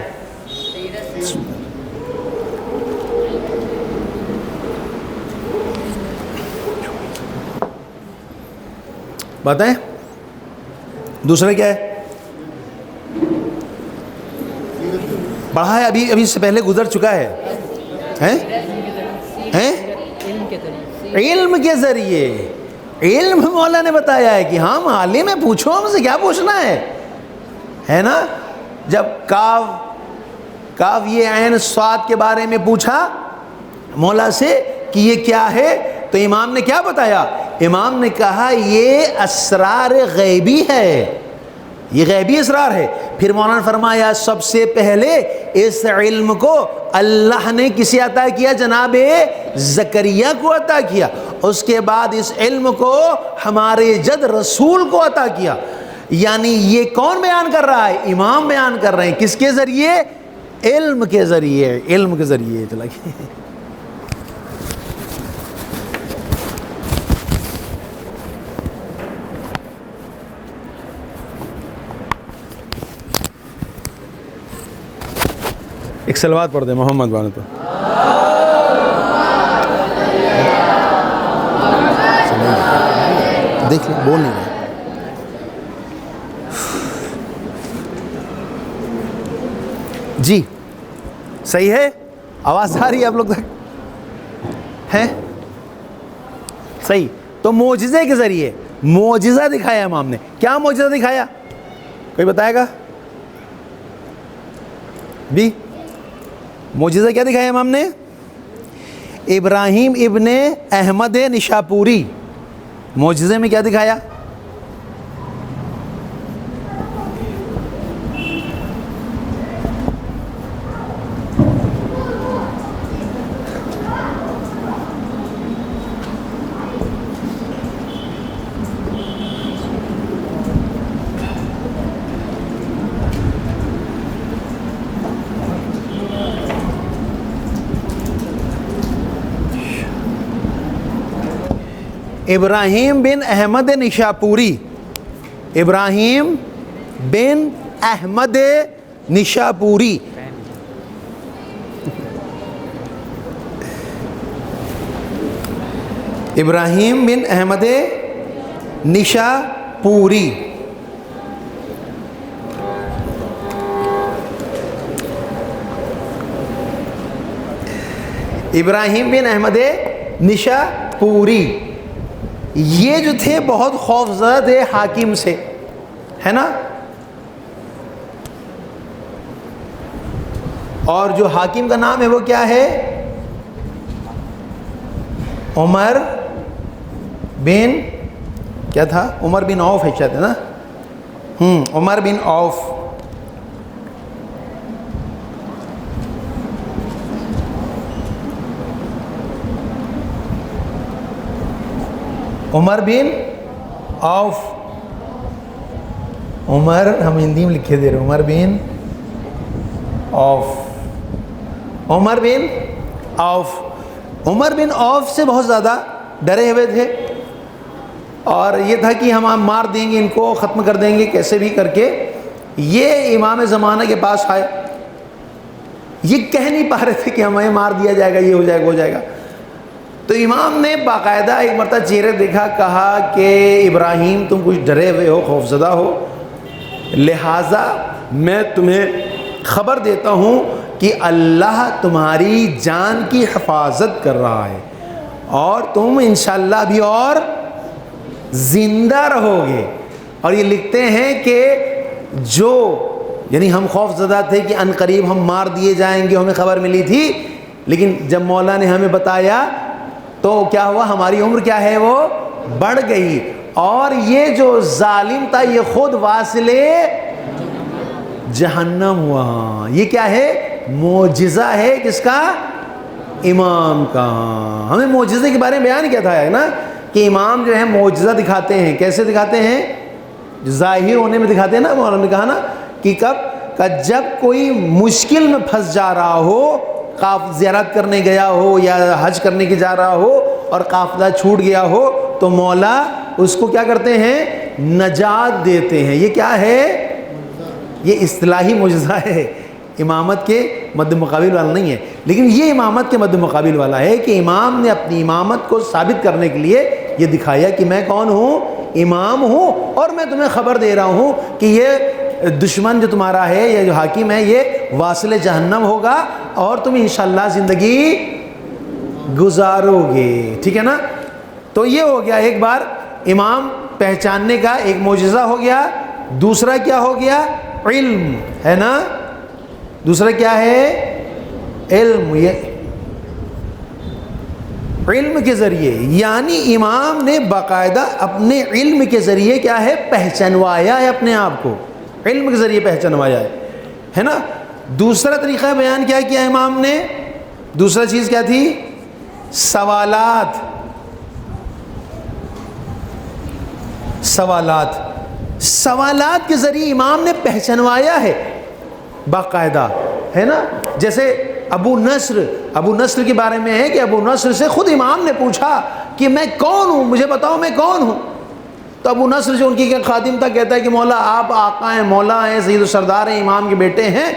بتائیں دوسرا کیا ہے؟ پڑھا ہے ابھی سے پہلے گزر چکا ہے. علم کے ذریعے. علم مولا نے بتایا ہے کہ ہم عالم ہیں, پوچھو ہم سے کیا پوچھنا ہے نا. جب کاف یہ عین صاد کے بارے میں پوچھا مولا سے کہ یہ کیا ہے, تو امام نے کیا بتایا؟ امام نے کہا یہ اسرار غیبی ہے. یہ غیبی اسرار ہے۔ پھر مولانا نے فرمایا سب سے پہلے اس علم کو اللہ نے کسے عطا کیا؟ جناب زکریا کو عطا کیا۔ اس کے بعد اس علم کو ہمارے جد رسول کو عطا کیا۔ یعنی یہ کون بیان کر رہا ہے؟ امام بیان کر رہے ہیں۔ کس کے ذریعے؟ علم کے ذریعے، علم کے ذریعے۔ ایک صلوات پڑھ دیں محمد والے تو۔ دیکھ لیں بول نہیں رہے۔ جی صحیح ہے؟ آواز آ رہی ہے آپ لوگ تک؟ ہے صحیح؟ تو معجزے کے ذریعے معجزہ دکھایا امام نے۔ کیا معجزہ دکھایا؟ کوئی بتائے گا بھی؟ معجزہ کیا دکھایا امام نے؟ ابراہیم ابن احمد نشاپوری، معجزے میں کیا دکھایا؟ ابراہیم بن احمد نشاپوری، ابراہیم بن احمد نشاپوری، ابراہیم بن احمد نشاپوری، ابراہیم بن احمد نشاپوری، یہ جو تھے بہت خوفزدہ تھے حاکم سے، ہے نا؟ اور جو حاکم کا نام ہے وہ کیا ہے؟ عمر بن، کیا تھا؟ عمر بن عوف ہے شاید، ہے نا؟ عمر بن عوف۔ عمر بن عوف، عمر ہم ہندی میں لکھے دے رہے، عمر بن عوف، عمر بن عوف۔ عمر بن عوف سے بہت زیادہ ڈرے ہوئے تھے، اور یہ تھا کہ ہم مار دیں گے ان کو، ختم کر دیں گے کیسے بھی کر کے۔ یہ امام زمانہ کے پاس آئے، یہ کہہ نہیں پا رہے تھے کہ ہمیں مار دیا جائے گا، یہ ہو جائے گا، ہو جائے گا۔ تو امام نے باقاعدہ ایک مرتبہ چہرے دیکھا، کہا کہ ابراہیم تم کچھ ڈرے ہوئے ہو، خوفزدہ ہو، لہٰذا میں تمہیں خبر دیتا ہوں کہ اللہ تمہاری جان کی حفاظت کر رہا ہے، اور تم انشاءاللہ ابھی اور زندہ رہو گے۔ اور یہ لکھتے ہیں کہ جو، یعنی ہم خوف زدہ تھے کہ ان قریب ہم مار دیے جائیں گے، ہمیں خبر ملی تھی، لیکن جب مولا نے ہمیں بتایا تو کیا ہوا؟ ہماری عمر کیا ہے وہ بڑھ گئی، اور یہ جو ظالم تھا یہ خود واصل جہنم ہوا۔ یہ کیا ہے؟ معجزہ ہے کس کا؟ امام کا۔ ہمیں معجزے کے بارے میں بیان کیا تھا ہے نا، کہ امام جو ہے معجزہ دکھاتے ہیں۔ کیسے دکھاتے ہیں؟ ظاہر ہونے میں دکھاتے ہیں نا، مولانا نے کہا نا کہ کب جب کوئی مشکل میں پھنس جا رہا ہو، زیارت کرنے گیا ہو یا حج کرنے کے جا رہا ہو اور قافلہ چھوٹ گیا ہو، تو مولا اس کو کیا کرتے ہیں؟ نجات دیتے ہیں۔ یہ کیا ہے؟ یہ اصطلاحی معجزہ ہے، امامت کے مد مقابل والا نہیں ہے، لیکن یہ امامت کے مد مقابل والا ہے کہ امام نے اپنی امامت کو ثابت کرنے کے لیے یہ دکھایا کہ میں کون ہوں؟ امام ہوں، اور میں تمہیں خبر دے رہا ہوں کہ یہ دشمن جو تمہارا ہے یا جو حاکم ہے یہ واصل جہنم ہوگا، اور تم انشاءاللہ زندگی گزارو گے۔ ٹھیک ہے نا؟ تو یہ ہو گیا ایک بار امام پہچاننے کا ایک معجزہ ہو گیا۔ دوسرا کیا ہو گیا؟ علم، ہے نا؟ دوسرا کیا ہے؟ علم۔ یہ علم کے ذریعے، یعنی امام نے باقاعدہ اپنے علم کے ذریعے کیا ہے؟ پہچانوایا ہے اپنے آپ کو۔ علم کے ذریعے پہچنوایا ہے نا. دوسرا طریقہ بیان کیا کیا امام نے؟ دوسرا چیز کیا تھی؟ سوالات. سوالات کے ذریعے امام نے پہچنوایا ہے باقاعدہ، ہے نا. جیسے ابو نصر کے بارے میں ہے کہ ابو نصر سے خود امام نے پوچھا کہ میں کون ہوں، مجھے بتاؤ میں کون ہوں. تو ابو نصر جو ان کی خادم تھا کہتا ہے کہ مولا آپ آقا ہیں، مولا ہیں، سید و سردار ہیں، امام کے بیٹے ہیں.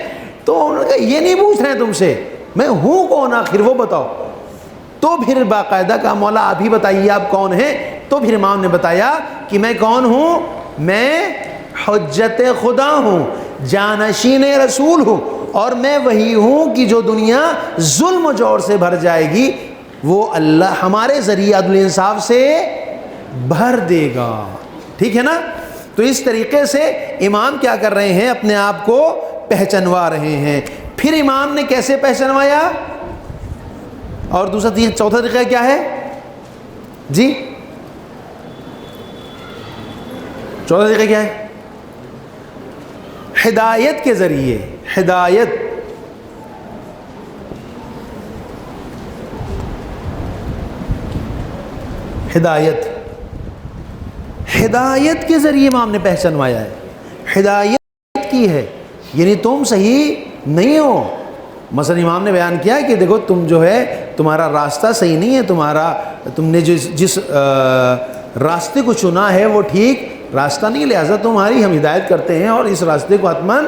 تو انہوں نے کہا یہ نہیں پوچھ رہے ہیں تم سے، میں ہوں کون آخر وہ بتاؤ. تو پھر باقاعدہ کہا مولا آپ ہی بتائیے آپ کون ہیں. تو پھر امام نے بتایا کہ میں کون ہوں، میں حجت خدا ہوں، جانشین رسول ہوں، اور میں وہی ہوں کہ جو دنیا ظلم و جور سے بھر جائے گی وہ اللہ ہمارے ذریعہ عدل انصاف سے بھر دے گا. ٹھیک ہے نا. تو اس طریقے سے امام کیا کر رہے ہیں؟ اپنے آپ کو پہچنوا رہے ہیں. پھر امام نے کیسے پہچنوایا؟ اور چوتھا طریقہ کیا ہے جی؟ چوتھا طریقہ کیا ہے؟ ہدایت کے ذریعے. ہدایت کے ذریعے امام نے پہچنوایا ہے. ہدایت کی ہے، یعنی تم صحیح نہیں ہو. مثلا امام نے بیان کیا کہ دیکھو تم جو ہے تمہارا راستہ صحیح نہیں ہے، تم نے جس راستے کو چنا ہے وہ ٹھیک راستہ نہیں، لہٰذا تمہاری ہم ہدایت کرتے ہیں اور اس راستے کو حتماً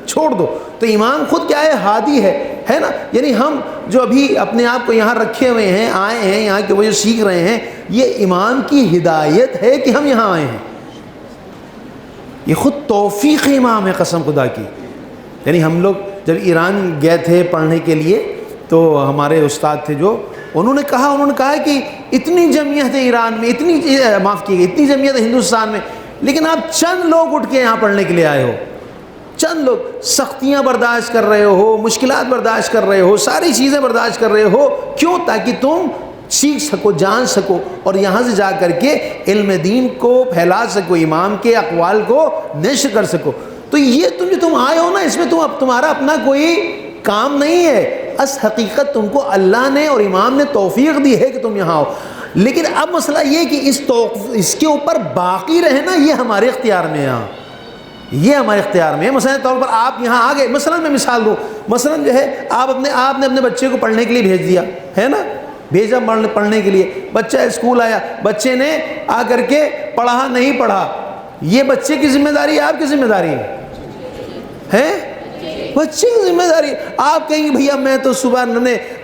چھوڑ دو. تو امام خود کیا ہے؟ ہادی ہے نا. یعنی ہم جو ابھی اپنے آپ کو یہاں رکھے ہوئے ہیں، آئے ہیں یہاں کے وہ جو سیکھ رہے ہیں، یہ امام کی ہدایت ہے کہ ہم یہاں آئے ہیں. یہ خود توفیق امام ہے قسم خدا کی. یعنی ہم لوگ جب ایران گئے تھے پڑھنے کے لیے تو ہمارے استاد تھے جو انہوں نے کہا کہ اتنی جمعیت ہے ایران میں، اتنی جمعیت ہے ہندوستان میں، لیکن آپ چند لوگ اٹھ کے یہاں پڑھنے کے لیے آئے ہو. چند لوگ سختیاں برداشت کر رہے ہو، مشکلات برداشت کر رہے ہو، ساری چیزیں برداشت کر رہے ہو. کیوں؟ تاکہ تم سیکھ سکو، جان سکو، اور یہاں سے جا کر کے علم دین کو پھیلا سکو، امام کے اقوال کو نشر کر سکو. تو یہ تم آئے ہو نا، اس میں تمہارا اپنا کوئی کام نہیں ہے. اس حقیقت تم کو اللہ نے اور امام نے توفیق دی ہے کہ تم یہاں آؤ. لیکن اب مسئلہ یہ کہ اس کے اوپر باقی رہنا یہ ہمارے اختیار میں ہے. یہ ہمارے اختیار میں ہے. مثلا طور پر آپ یہاں آ گئے، مثلا میں مثال دوں، مثلا جو ہے آپ نے اپنے بچے کو پڑھنے کے لیے بھیج دیا ہے نا، بھیجا پڑھنے کے لیے. بچہ اسکول آیا، بچے نے آ کر کے پڑھا نہیں پڑھا، یہ بچے کی ذمہ داری ہے آپ کی ذمہ داری ہے؟ بچے کی ذمہ داری. آپ کہیں گے بھیا میں تو صبح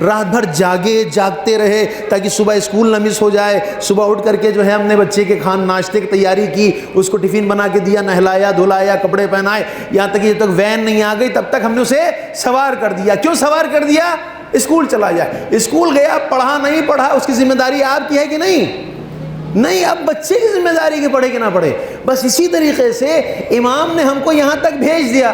رات بھر جاگتے رہے تاکہ صبح اسکول نہ مس ہو جائے. صبح اٹھ کر کے جو ہے ہم نے بچے کے ناشتے کی تیاری کی، اس کو ٹفن بنا کے دیا، نہلایا دھلایا، کپڑے پہنائے، یہاں تک کہ جب تک وین نہیں آ گئی تب تک ہم نے اسے سوار کر دیا. کیوں سوار کر دیا؟ اسکول چلا جائے. اسکول گیا، پڑھا نہیں پڑھا، اس کی ذمہ داری آپ کی ہے کہ نہیں؟ اب بچے کی ذمہ داری کہ پڑھے کہ نہ پڑھے. بس اسی طریقے سے امام نے ہم کو یہاں تک بھیج دیا،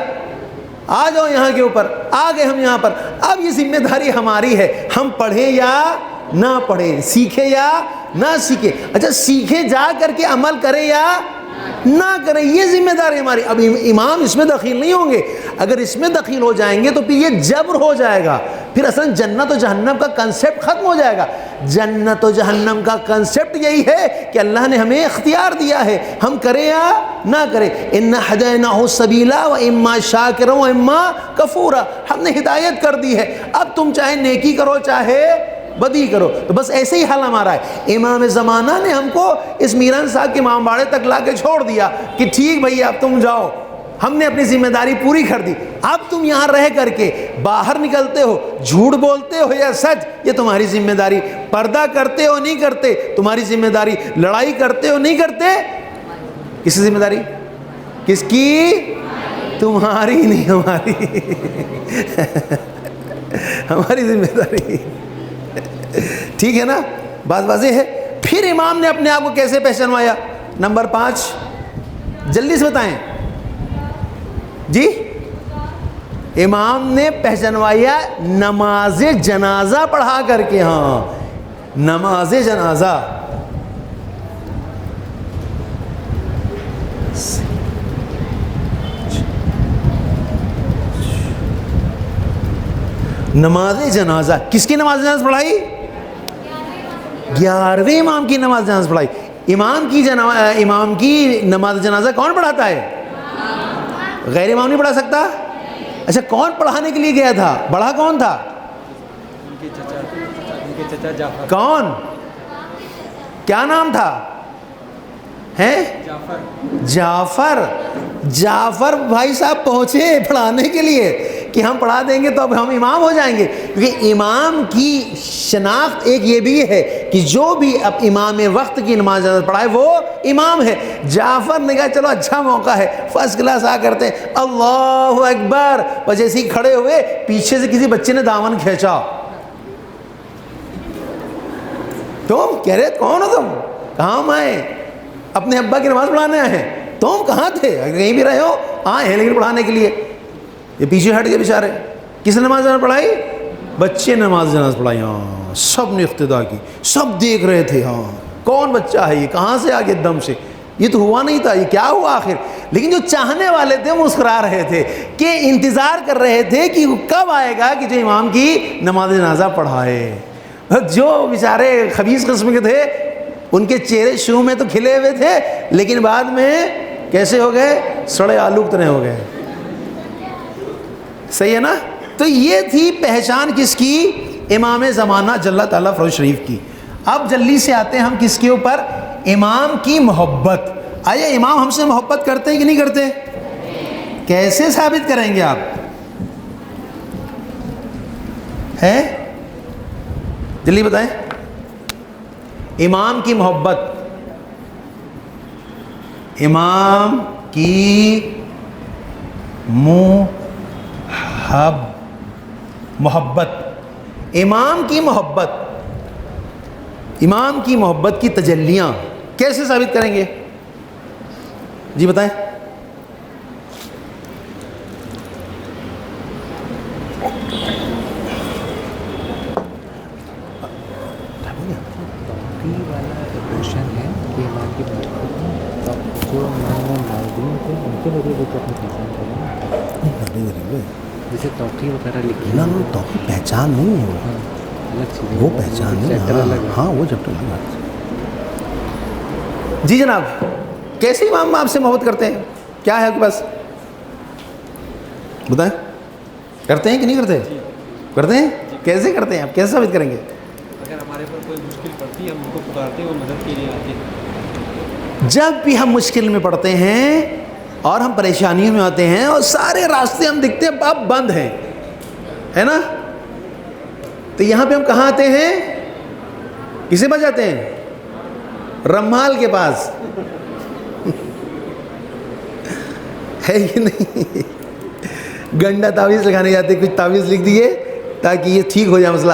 آ جاؤ یہاں کے اوپر، آ گئے ہم یہاں پر. اب یہ ذمہ داری ہماری ہے، ہم پڑھیں یا نہ پڑھیں، سیکھیں یا نہ سیکھیں. اچھا سیکھیں جا کر کے عمل کریں یا نہ کریں، یہ ذمہ داری ہماری. اب امام اس میں دخیل نہیں ہوں گے. اگر اس میں دخیل ہو جائیں گے تو پھر یہ جبر ہو جائے گا، پھر اصلا جنت و جہنم کا کنسیپٹ ختم ہو جائے گا. جنت و جہنم کا کنسیپٹ یہی ہے کہ اللہ نے ہمیں اختیار دیا ہے، ہم کریں یا نہ کریں. اِنَّا هَدَيْنَاهُ السَّبِيلَ وَإِمَّا شَاكِرًا وَإِمَّا كَفُورًا. ہم نے ہدایت کر دی ہے، اب تم چاہے نیکی کرو چاہے بدی کرو. تو بس ایسے ہی حال ہمارا ہے. امام زمانہ نے ہم کو اس میران صاحب کے امام باڑے تک لا کے چھوڑ دیا کہ ٹھیک بھائی اب تم جاؤ، ہم نے اپنی ذمہ داری پوری کر دی. اب تم یہاں رہ کر کے باہر نکلتے ہو، جھوٹ بولتے ہو یا سچ، یہ تمہاری ذمہ داری. پردہ کرتے ہو نہیں کرتے تمہاری ذمہ داری. لڑائی کرتے ہو نہیں کرتے کس کی ذمہ داری؟ کس کی؟ تمہاری نہیں، ہماری. ہماری ذمہ داری. ٹھیک ہے نا، بات واضح ہے. پھر امام نے اپنے آپ کو کیسے پہچانوایا؟ نمبر 5 جلدی سے بتائیں جی. امام نے پہچانوایا نماز جنازہ پڑھا کر کے. ہاں نماز جنازہ. نماز جنازہ کس کی نماز جنازہ پڑھائی؟ 11ویں امام کی نماز جنازہ پڑھائی. امام کی نماز جنازہ کون پڑھاتا ہے؟ غیر امام نہیں پڑھا سکتا؟ اچھا کون پڑھانے کے لیے گیا تھا؟ بڑا کون تھا؟ کون؟ کیا نام تھا؟ جعفر. جعفر بھائی صاحب پہنچے پڑھانے کے لیے کہ ہم پڑھا دیں گے تو اب ہم امام ہو جائیں گے. کیونکہ امام کی شناخت ایک یہ بھی ہے کہ جو بھی اب امام وقت کی نماز جنازہ پڑھائے وہ امام ہے. جعفر نے کہا چلو اچھا موقع ہے, فرسٹ کلاس آ کرتے ہیں, اللہ اکبر. بس جیسے ہی کھڑے ہوئے پیچھے سے کسی بچے نے دامن کھینچا. تم کہہ رہے کون ہو تم؟ کہاں آئے؟ اپنے ابا کی نماز پڑھانے آئے ہیں. تم کہاں تھے؟ کہیں بھی رہے ہو, آئے ہیں لیکن پڑھانے کے لیے. یہ پیچھے ہٹ گئے بیچارے. کس نے نماز جنازہ پڑھائی؟ بچے نے نماز جنازہ پڑھائی. ہاں سب نے اقتدا کی, سب دیکھ رہے تھے. ہاں کون بچہ ہے یہ, کہاں سے آگے دم سے, یہ تو ہوا نہیں تھا, یہ کیا ہوا آخر. لیکن جو چاہنے والے تھے وہ مسکرا رہے تھے کہ انتظار کر رہے تھے کہ کب آئے گا کہ جو امام کی نماز جنازہ پڑھائے. جو بیچارے خبیث قسم کے تھے ان کے چہرے شروع میں تو کھلے ہوئے تھے لیکن بعد میں کیسے ہو گئے؟ سڑے آلو کی طرح ہو گئے. صحیح ہے نا؟ تو یہ تھی پہچان کس کی؟ امام زمانہ جل تعالیٰ فروز شریف کی. اب جلدی سے آتے ہیں ہم کس کے اوپر؟ امام کی محبت. آئیے امام ہم سے محبت کرتے ہیں کہ نہیں کرتے؟ کیسے ثابت کریں گے آپ؟ ہے جلدی بتائیں. امام کی محبت, امام کی محبت, امام کی محبت, امام کی محبت کی تجلیاں کیسے ثابت کریں گے؟ جی بتائیں. جیسے توقی وغیرہ لکھی نا توقی پہچان نہیں ہے وہ پہچان نہیں. ہاں وہ چیپٹر لگا. جی جناب, کیسے امام آپ سے محبت کرتے ہیں؟ کیا ہے آپ کے پاس بتائیں. کرتے ہیں کہ نہیں کرتے؟ کرتے ہیں. کیسے کرتے ہیں آپ؟ کیسے ثابت کریں گے؟ اگر ہمارے پر کوئی مشکل پڑتی ہے ہم ان کو پکارتے ہیں, وہ مدد کے لیے آتے ہیں. جب بھی ہم مشکل میں پڑتے ہیں اور ہم پریشانیوں میں آتے ہیں اور سارے راستے ہم دیکھتے ہیں اب بند ہیں, ہے نا, تو یہاں پہ ہم کہاں آتے ہیں؟ کسے پاس جاتے ہیں؟ رمال کے پاس. ہے کہ نہیں؟ گنڈا تعویذ لگانے جاتے, کچھ تعویذ لکھ دیے تاکہ یہ ٹھیک ہو جائے مسئلہ.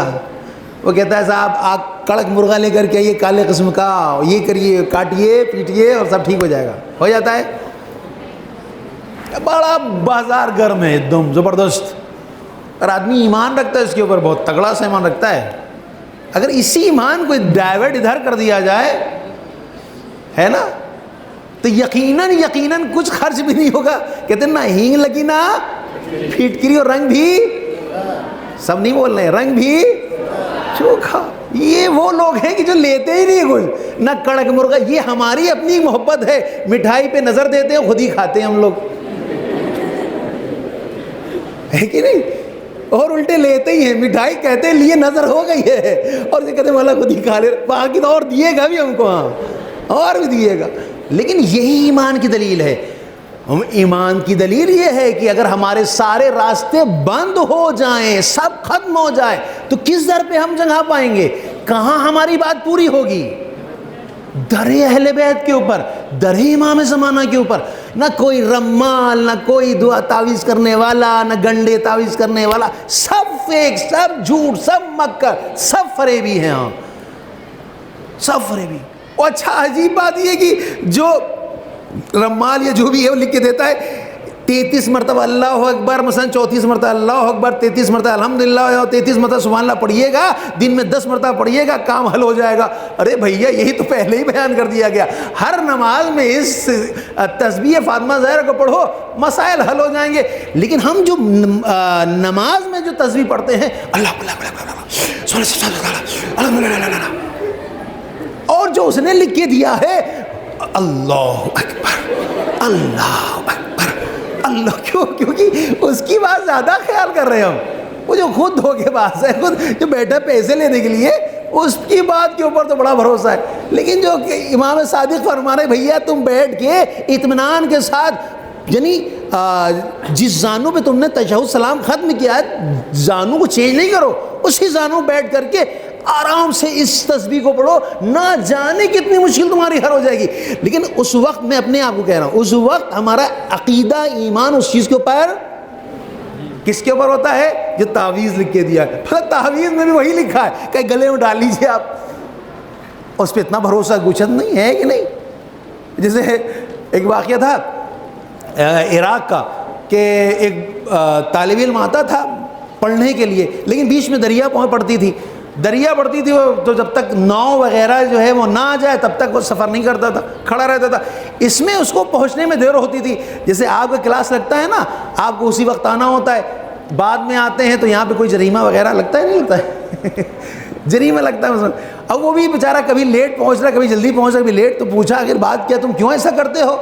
وہ کہتا ہے صاحب آپ کڑک مرغا لے کر کے آئیے کالے قسم کا, یہ کریے, کاٹیے پیٹیے اور سب ٹھیک ہو جائے گا. ہو جاتا ہے. بڑا بازار گرم ہے ایک دم زبردست, اور آدمی ایمان رکھتا ہے اس کے اوپر, بہت تگڑا سا ایمان رکھتا ہے. اگر اسی ایمان کو ڈائیورٹ ادھر کر دیا جائے, ہے نا, تو یقیناً کچھ خرچ بھی نہیں ہوگا. کہتے ہیں نہ ہینگ لگی نہ پھٹکری, اور رنگ بھی, سب نہیں بول رہے, رنگ بھی چوکھا. یہ وہ لوگ ہیں کہ جو لیتے ہی نہیں کچھ, نہ کڑک مرغا. یہ ہماری اپنی محبت ہے. مٹھائی پہ نظر دیتے ہیں, خود ہی کھاتے ہیں ہم لوگ, ہے کہ نہیں, اور الٹے لیتے ہی ہیں. مٹھائی کہتے ہیں لیے نظر ہو گئی ہے, اور یہ کہتے ہیں والا خود ہی کھا لے, باقی تو اور دیے گا بھی ہم کو, ہاں اور بھی دیے گا. لیکن یہی ایمان کی دلیل ہے. ایمان کی دلیل یہ ہے کہ اگر ہمارے سارے راستے بند ہو جائیں, سب ختم ہو جائے, تو کس در پہ ہم جگہ پائیں گے؟ کہاں ہماری بات پوری ہوگی؟ در اہل بیت کے اوپر, در امام زمانہ کے اوپر. نہ کوئی رمال, نہ کوئی دعا تعویذ کرنے والا, نہ گنڈے تعویذ کرنے والا, سب فیک, سب جھوٹ, سب مکر, سب فریبی ہیں. ہاں سب فریبی. اچھا عجیب بات یہ کہ جو رمال یا جو بھی ہے وہ لکھ کے دیتا ہے 33 مرتبہ اللہ اکبر، مثلا 34 مرتبہ اللہ اکبر، 33 مرتبہ الحمدللہ اور 33 مرتبہ سبحان اللہ پڑھیے گا، دن میں 10 مرتبہ پڑھیے گا، کام حل ہو جائے گا۔ ارے بھیا یہی تو پہلے ہی بیان کر دیا گیا، ہر نماز میں اس تسبیح فاطمہ زہرا کو پڑھو، مسائل حل ہو جائیں گے۔ لیکن ہم جو نماز میں جو تسبیح پڑھتے ہیں اللہ اور جو اس نے لکھ کے دیا ہے اللہ اکبر اللہ اکبر اللہ، کیونکہ اس کی بات زیادہ خیال کر رہے ہیں ہم، وہ جو خود دھوکے باز ہے، خود جو بیٹھا پیسے لینے کے لیے، اس کی بات کے اوپر تو بڑا بھروسہ ہے۔ لیکن جو امام صادق فرما رہے بھیا تم بیٹھ کے اطمینان کے ساتھ، یعنی جس زانو پہ تم نے تشہد سلام ختم کیا ہے زانو کو چینج نہیں کرو، اسی زانو بیٹھ کر کے آرام سے اس تسبیح کو پڑھو، نہ جانے کتنی مشکل تمہاری حل ہو جائے گی۔ لیکن اس وقت میں اپنے آپ کو کہہ رہا ہوں، اس وقت ہمارا عقیدہ ایمان اس چیز کے اوپر، کس کے اوپر ہوتا ہے؟ جو تعویذ لکھ کے دیا ہے، پھر تعویذ میں بھی وہی لکھا ہے کہ گلے میں ڈال لیجیے آپ، اس پہ اتنا بھروسہ گوچھت نہیں ہے کہ نہیں؟ جیسے ایک واقعہ تھا عراق کا کہ ایک طالب علم آتا تھا پڑھنے کے لیے، لیکن بیچ میں دریا پڑتی تھی، تو جب تک ناؤ وغیرہ جو ہے وہ نہ آ جائے تب تک وہ سفر نہیں کرتا تھا، کھڑا رہتا تھا۔ اس میں اس کو پہنچنے میں دیر ہوتی تھی، جیسے آپ کا کلاس لگتا ہے نا، آپ کو اسی وقت آنا ہوتا ہے، بعد میں آتے ہیں تو یہاں پہ کوئی جریمہ وغیرہ لگتا ہے نہیں لگتا ہے جریمہ لگتا ہے مثلا۔ اب وہ بھی بیچارہ کبھی لیٹ پہنچ رہا، کبھی جلدی پہنچ رہا، کبھی لیٹ، تو پوچھا آخر بات کیا، تم کیوں ایسا کرتے ہو؟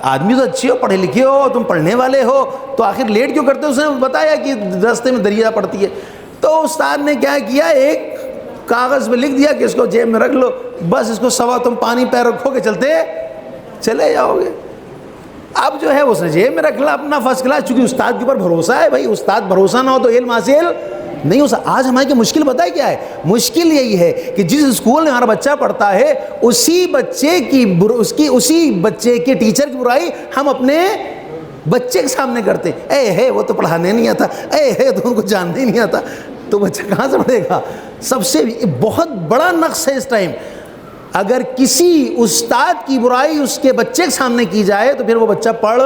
آدمی تو اچھے ہو، پڑھے لکھے ہو، تم پڑھنے والے ہو، تو آخر لیٹ کیوں کرتے ہو؟ اس نے بتایا کہ راستے میں دریا پڑتی ہے۔ تو استاد نے کیا کیا، ایک کاغذ پہ لکھ دیا کہ اس کو جیب میں رکھ لو، بس اس کو سوا تم پانی پیر رکھو گے چلتے چلے جاؤ گے۔ اب جو ہے اس نے جیب میں رکھ لا اپنا فرسٹ کلاس، چونکہ استاد کے اوپر بھروسہ ہے، بھائی استاد بھروسہ نہ ہو تو علم حاصل نہیں ہو سکتا۔ آج ہماری مشکل پتہ ہے کیا ہے؟ مشکل یہی ہے کہ جس اسکول میں ہمارا بچہ پڑھتا ہے اسی بچے کے ٹیچر کی برائی ہم اپنے بچے کے سامنے کرتے ہیں، اے ہے وہ تو پڑھانے نہیں آتا، اے ہے تو ان کو جاننے نہیں آتا، تو بچہ کہاں سے پڑھے گا؟ سب سے بہت بڑا نقص ہے اس ٹائم، اگر کسی استاد کی برائی اس کے بچے کے سامنے کی جائے تو پھر وہ بچہ پڑھ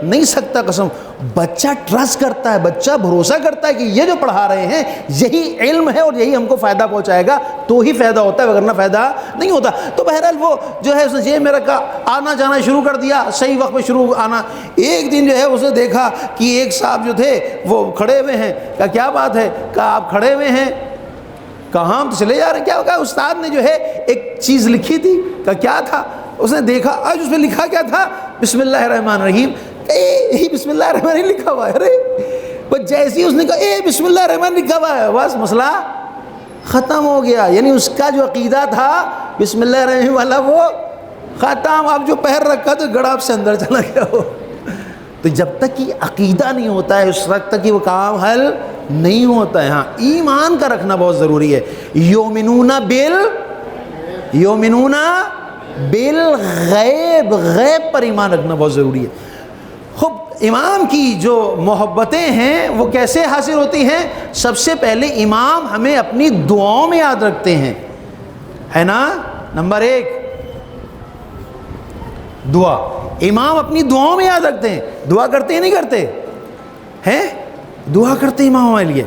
نہیں سکتا۔ قسم، بچہ ٹرسٹ کرتا ہے، بچہ بھروسہ کرتا ہے کہ یہ جو پڑھا رہے ہیں یہی علم ہے اور یہی ہم کو فائدہ پہنچائے گا، تو ہی فائدہ ہوتا ہے، وگرنہ فائدہ نہیں ہوتا۔ تو بہرحال وہ جو ہے اس نے جیب میں رکھا، آنا جانا شروع کر دیا، صحیح وقت پہ شروع آنا۔ ایک دن جو ہے اس نے دیکھا کہ ایک صاحب جو تھے وہ کھڑے ہوئے ہیں، کہا کیا بات ہے؟ کہا آپ کھڑے ہوئے ہیں، کہاں ہم تو چلے جا رہے ہیں۔ کیا کہا استاد نے جو ہے ایک چیز لکھی تھی، کہا کیا تھا؟ اس نے دیکھا، آج اس میں لکھا کیا تھا؟ بسم اللہ الرحمن الرحیم۔ یہی بسم اللہ الرحمن الرحیم لکھا ہوا ہے۔ ارے بس جیسے ہی اس نے کہا بسم اللہ الرحمن لکھا ہوا ہے، بس مسئلہ ختم ہو گیا۔ یعنی اس کا جو عقیدہ تھا بسم اللہ الرحمن والا وہ ختم، اب جو پہر رکھا تو گڑاب سے اندر چلا گیا ہو۔ تو جب تک یہ عقیدہ نہیں ہوتا ہے اس وقت تک کہ وہ کام حل نہیں ہوتا ہے۔ ہاں ایمان کا رکھنا بہت ضروری ہے۔ یومنون بالغیب، غیب پر ایمان رکھنا بہت ضروری ہے۔ خب امام کی جو محبتیں ہیں وہ کیسے حاصل ہوتی ہیں؟ سب سے پہلے امام ہمیں اپنی دعاؤں میں یاد رکھتے ہیں، ہے نا؟ نمبر 1 دعا، امام اپنی دعاؤں میں یاد رکھتے ہیں۔ دعا کرتے ہیں نہیں کرتے ہیں؟ دعا کرتے ہیں امام ہمارے لیے۔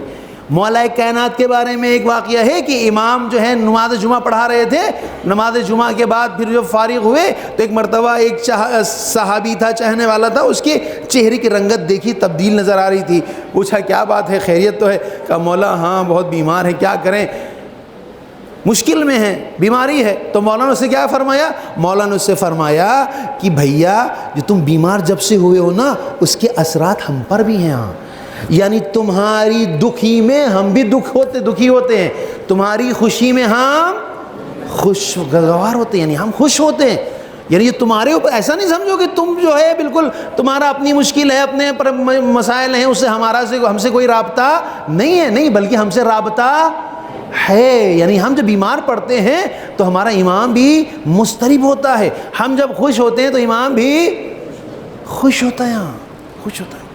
مولا کائنات کے بارے میں ایک واقعہ ہے کہ امام جو ہے نماز جمعہ پڑھا رہے تھے، نماز جمعہ کے بعد پھر جو فارغ ہوئے تو ایک مرتبہ ایک صحابی تھا، چاہنے والا تھا، اس کے چہرے کی رنگت دیکھی تبدیل نظر آ رہی تھی۔ پوچھا کیا بات ہے، خیریت تو ہے؟ کہا مولا ہاں بہت بیمار ہے، کیا کریں، مشکل میں ہے، بیماری ہے۔ تو مولانا نے اس سے کیا فرمایا؟ مولانا نے اس سے فرمایا کہ بھیا جو تم بیمار جب سے ہوئے ہو نا اس کے اثرات ہم پر بھی ہیں۔ ہاں یعنی تمہاری دکھی میں ہم بھی دکھی ہوتے ہیں، تمہاری خوشی میں ہم خوشگوار ہوتے ہیں، یعنی ہم خوش ہوتے ہیں۔ یعنی یہ تمہارے اوپر ایسا نہیں سمجھو کہ تم جو ہے بالکل تمہارا اپنی مشکل ہے، اپنے مسائل ہیں، اس سے ہم سے کوئی رابطہ نہیں ہے، نہیں، بلکہ ہم سے رابطہ ہے۔ یعنی ہم جب بیمار پڑتے ہیں تو ہمارا امام بھی مضطرب ہوتا ہے، ہم جب خوش ہوتے ہیں تو امام بھی خوش ہوتا ہے، خوش ہوتا ہے۔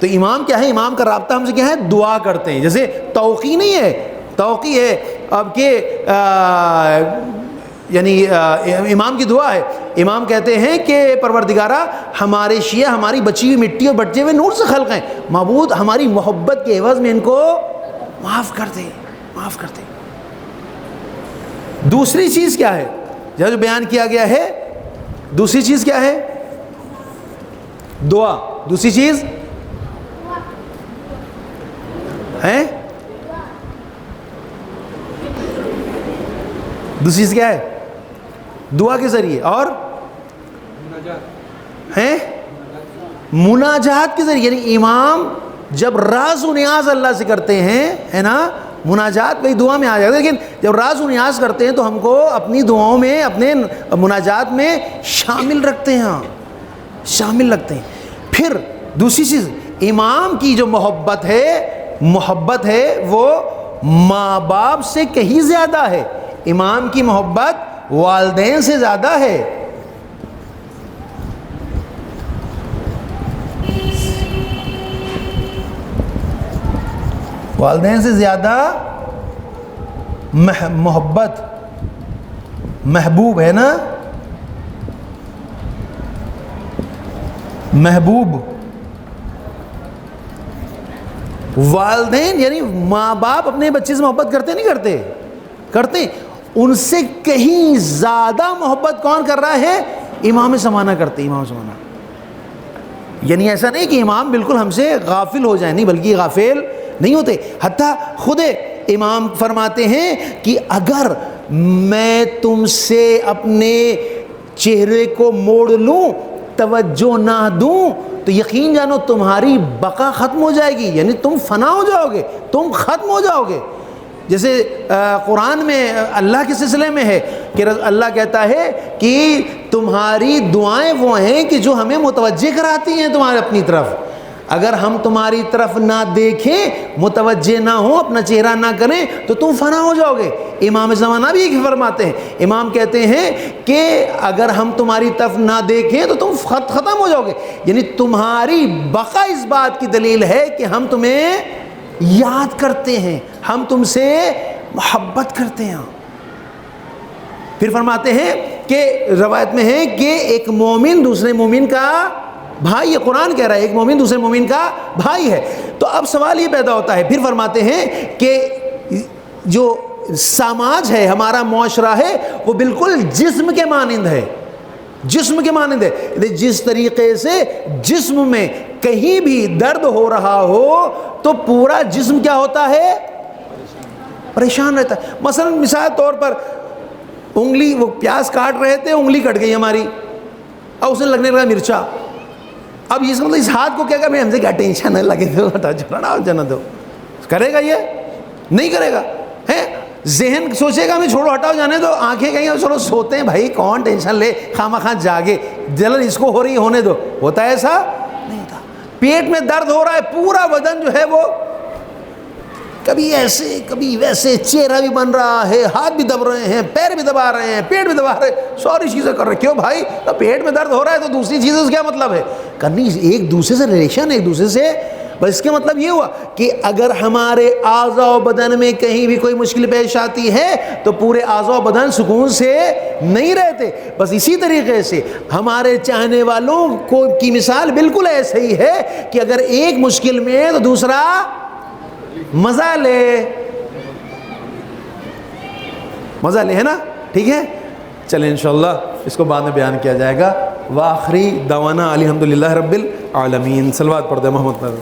تو امام کیا ہے؟ امام کا رابطہ ہم سے کیا ہے؟ دعا کرتے ہیں۔ جیسے توقی نہیں ہے، توقی ہے اب کہ یعنی امام کی دعا ہے امام کہتے ہیں کہ پروردگارہ ہمارے شیعہ ہماری بچی ہوئی مٹی اور بچے ہوئے نور سے خلق ہیں، معبود ہماری محبت کے عوض میں ان کو معاف کر دے، معاف کر دے۔ دوسری چیز کیا ہے جو بیان کیا گیا ہے؟ دوسری چیز کیا ہے؟ دعا۔ دوسری چیز ہے، دوسری چیز کیا ہے؟ دعا کے ذریعے اور ہیں مناجات کے ذریعے، یعنی امام جب راز و نیاز اللہ سے کرتے ہیں، ہے نا، مناجات بھائی دعا میں آ جاتا ہے، لیکن جب راز و نیاز کرتے ہیں تو ہم کو اپنی دعاؤں میں، اپنے مناجات میں شامل رکھتے ہیں، شامل رکھتے ہیں۔ پھر دوسری چیز، امام کی جو محبت ہے وہ ماں باپ سے کہیں زیادہ ہے، امام کی محبت والدین سے زیادہ ہے۔ والدین سے زیادہ محبت، محبوب ہے نا، محبوب والدین یعنی ماں باپ اپنے بچے سے محبت کرتے نہیں کرتے؟ کرتے۔ ان سے کہیں زیادہ محبت کون کر رہا ہے؟ امام زمانہ کرتے، امام زمانہ۔ یعنی ایسا نہیں کہ امام بالکل ہم سے غافل ہو جائیں، نہیں، بلکہ غافل نہیں ہوتے۔ حتیٰ خود امام فرماتے ہیں کہ اگر میں تم سے اپنے چہرے کو موڑ لوں، توجہ نہ دوں، تو یقین جانو تمہاری بقا ختم ہو جائے گی، یعنی تم فنا ہو جاؤ گے، تم ختم ہو جاؤ گے۔ جیسے قرآن میں اللہ کے سلسلے میں ہے کہ اللہ کہتا ہے کہ تمہاری دعائیں وہ ہیں کہ جو ہمیں متوجہ کراتی ہیں تمہارے اپنی طرف۔ اگر ہم تمہاری طرف نہ دیکھیں، متوجہ نہ ہوں، اپنا چہرہ نہ کریں تو تم فنا ہو جاؤ گے۔ امام زمانہ بھی ایک فرماتے ہیں، امام کہتے ہیں کہ اگر ہم تمہاری طرف نہ دیکھیں تو تم ختم ہو جاؤ گے، یعنی تمہاری بقا اس بات کی دلیل ہے کہ ہم تمہیں یاد کرتے ہیں، ہم تم سے محبت کرتے ہیں۔ پھر فرماتے ہیں کہ روایت میں ہے کہ ایک مومن دوسرے مومن کا بھائی، یہ قرآن کہہ رہا ہے، ایک مومن دوسرے مومن کا بھائی ہے۔ تو اب سوال یہ پیدا ہوتا ہے، پھر فرماتے ہیں کہ جو سماج ہے، ہمارا معاشرہ ہے، وہ بالکل جسم کے مانند ہے، جسم کے مانند ہے۔ جس طریقے سے جسم میں کہیں بھی درد ہو رہا ہو تو پورا جسم کیا ہوتا ہے؟ پریشان رہتا ہے۔ مثلا مثال طور پر انگلی، وہ پیاز کاٹ رہے تھے، انگلی کٹ گئی ہماری، اور اسے لگنے لگا مرچا۔ اب یہ مطلب اس ہاتھ کو کیا کہ ہم سے کیا ٹینشن نہ لگے دو، جانا دو، کرے گا؟ یہ نہیں کرے گا، ہے ذہن سوچے گا ہمیں چھوڑو، ہٹاؤ، جانے دو، آنکھیں کہیں گے چلو سوتے ہیں بھائی، کون ٹینشن لے، خواہ خواہ جاگے، جلن اس کو ہو رہی ہونے دو۔ ہوتا ہے ایسا؟ نہیں ہوتا۔ پیٹ میں درد ہو رہا ہے، پورا بدن جو ہے وہ کبھی ایسے کبھی ویسے، چہرہ بھی بن رہا ہے، ہاتھ بھی دب رہے ہیں، پیر بھی دبا رہے ہیں، پیٹ بھی دبا رہے ہیں، ساری چیزیں کر رہے ہیں۔ کیوں بھائی؟ تو پیٹ میں درد ہو رہا ہے تو دوسری چیزوں سے کیا مطلب ہے؟ کرنی ایک دوسرے سے ریلیشن، ایک دوسرے سے، بس اس کے مطلب یہ ہوا کہ اگر ہمارے اعضاء و بدن میں کہیں بھی کوئی مشکل پیش آتی ہے تو پورے اعضاء و بدن سکون سے نہیں رہتے۔ بس اسی طریقے سے ہمارے چاہنے والوں کو کی مثال بالکل ایسے ہی ہے کہ اگر ایک مشکل میں ہے تو دوسرا مزہ لے، مزہ لے، ہے نا؟ ٹھیک ہے، چلیں انشاءاللہ اس کو بعد میں بیان کیا جائے گا۔ وآخری دعوانا الحمدللہ رب العالمین۔ صلوات پڑھ دیں محمد پر۔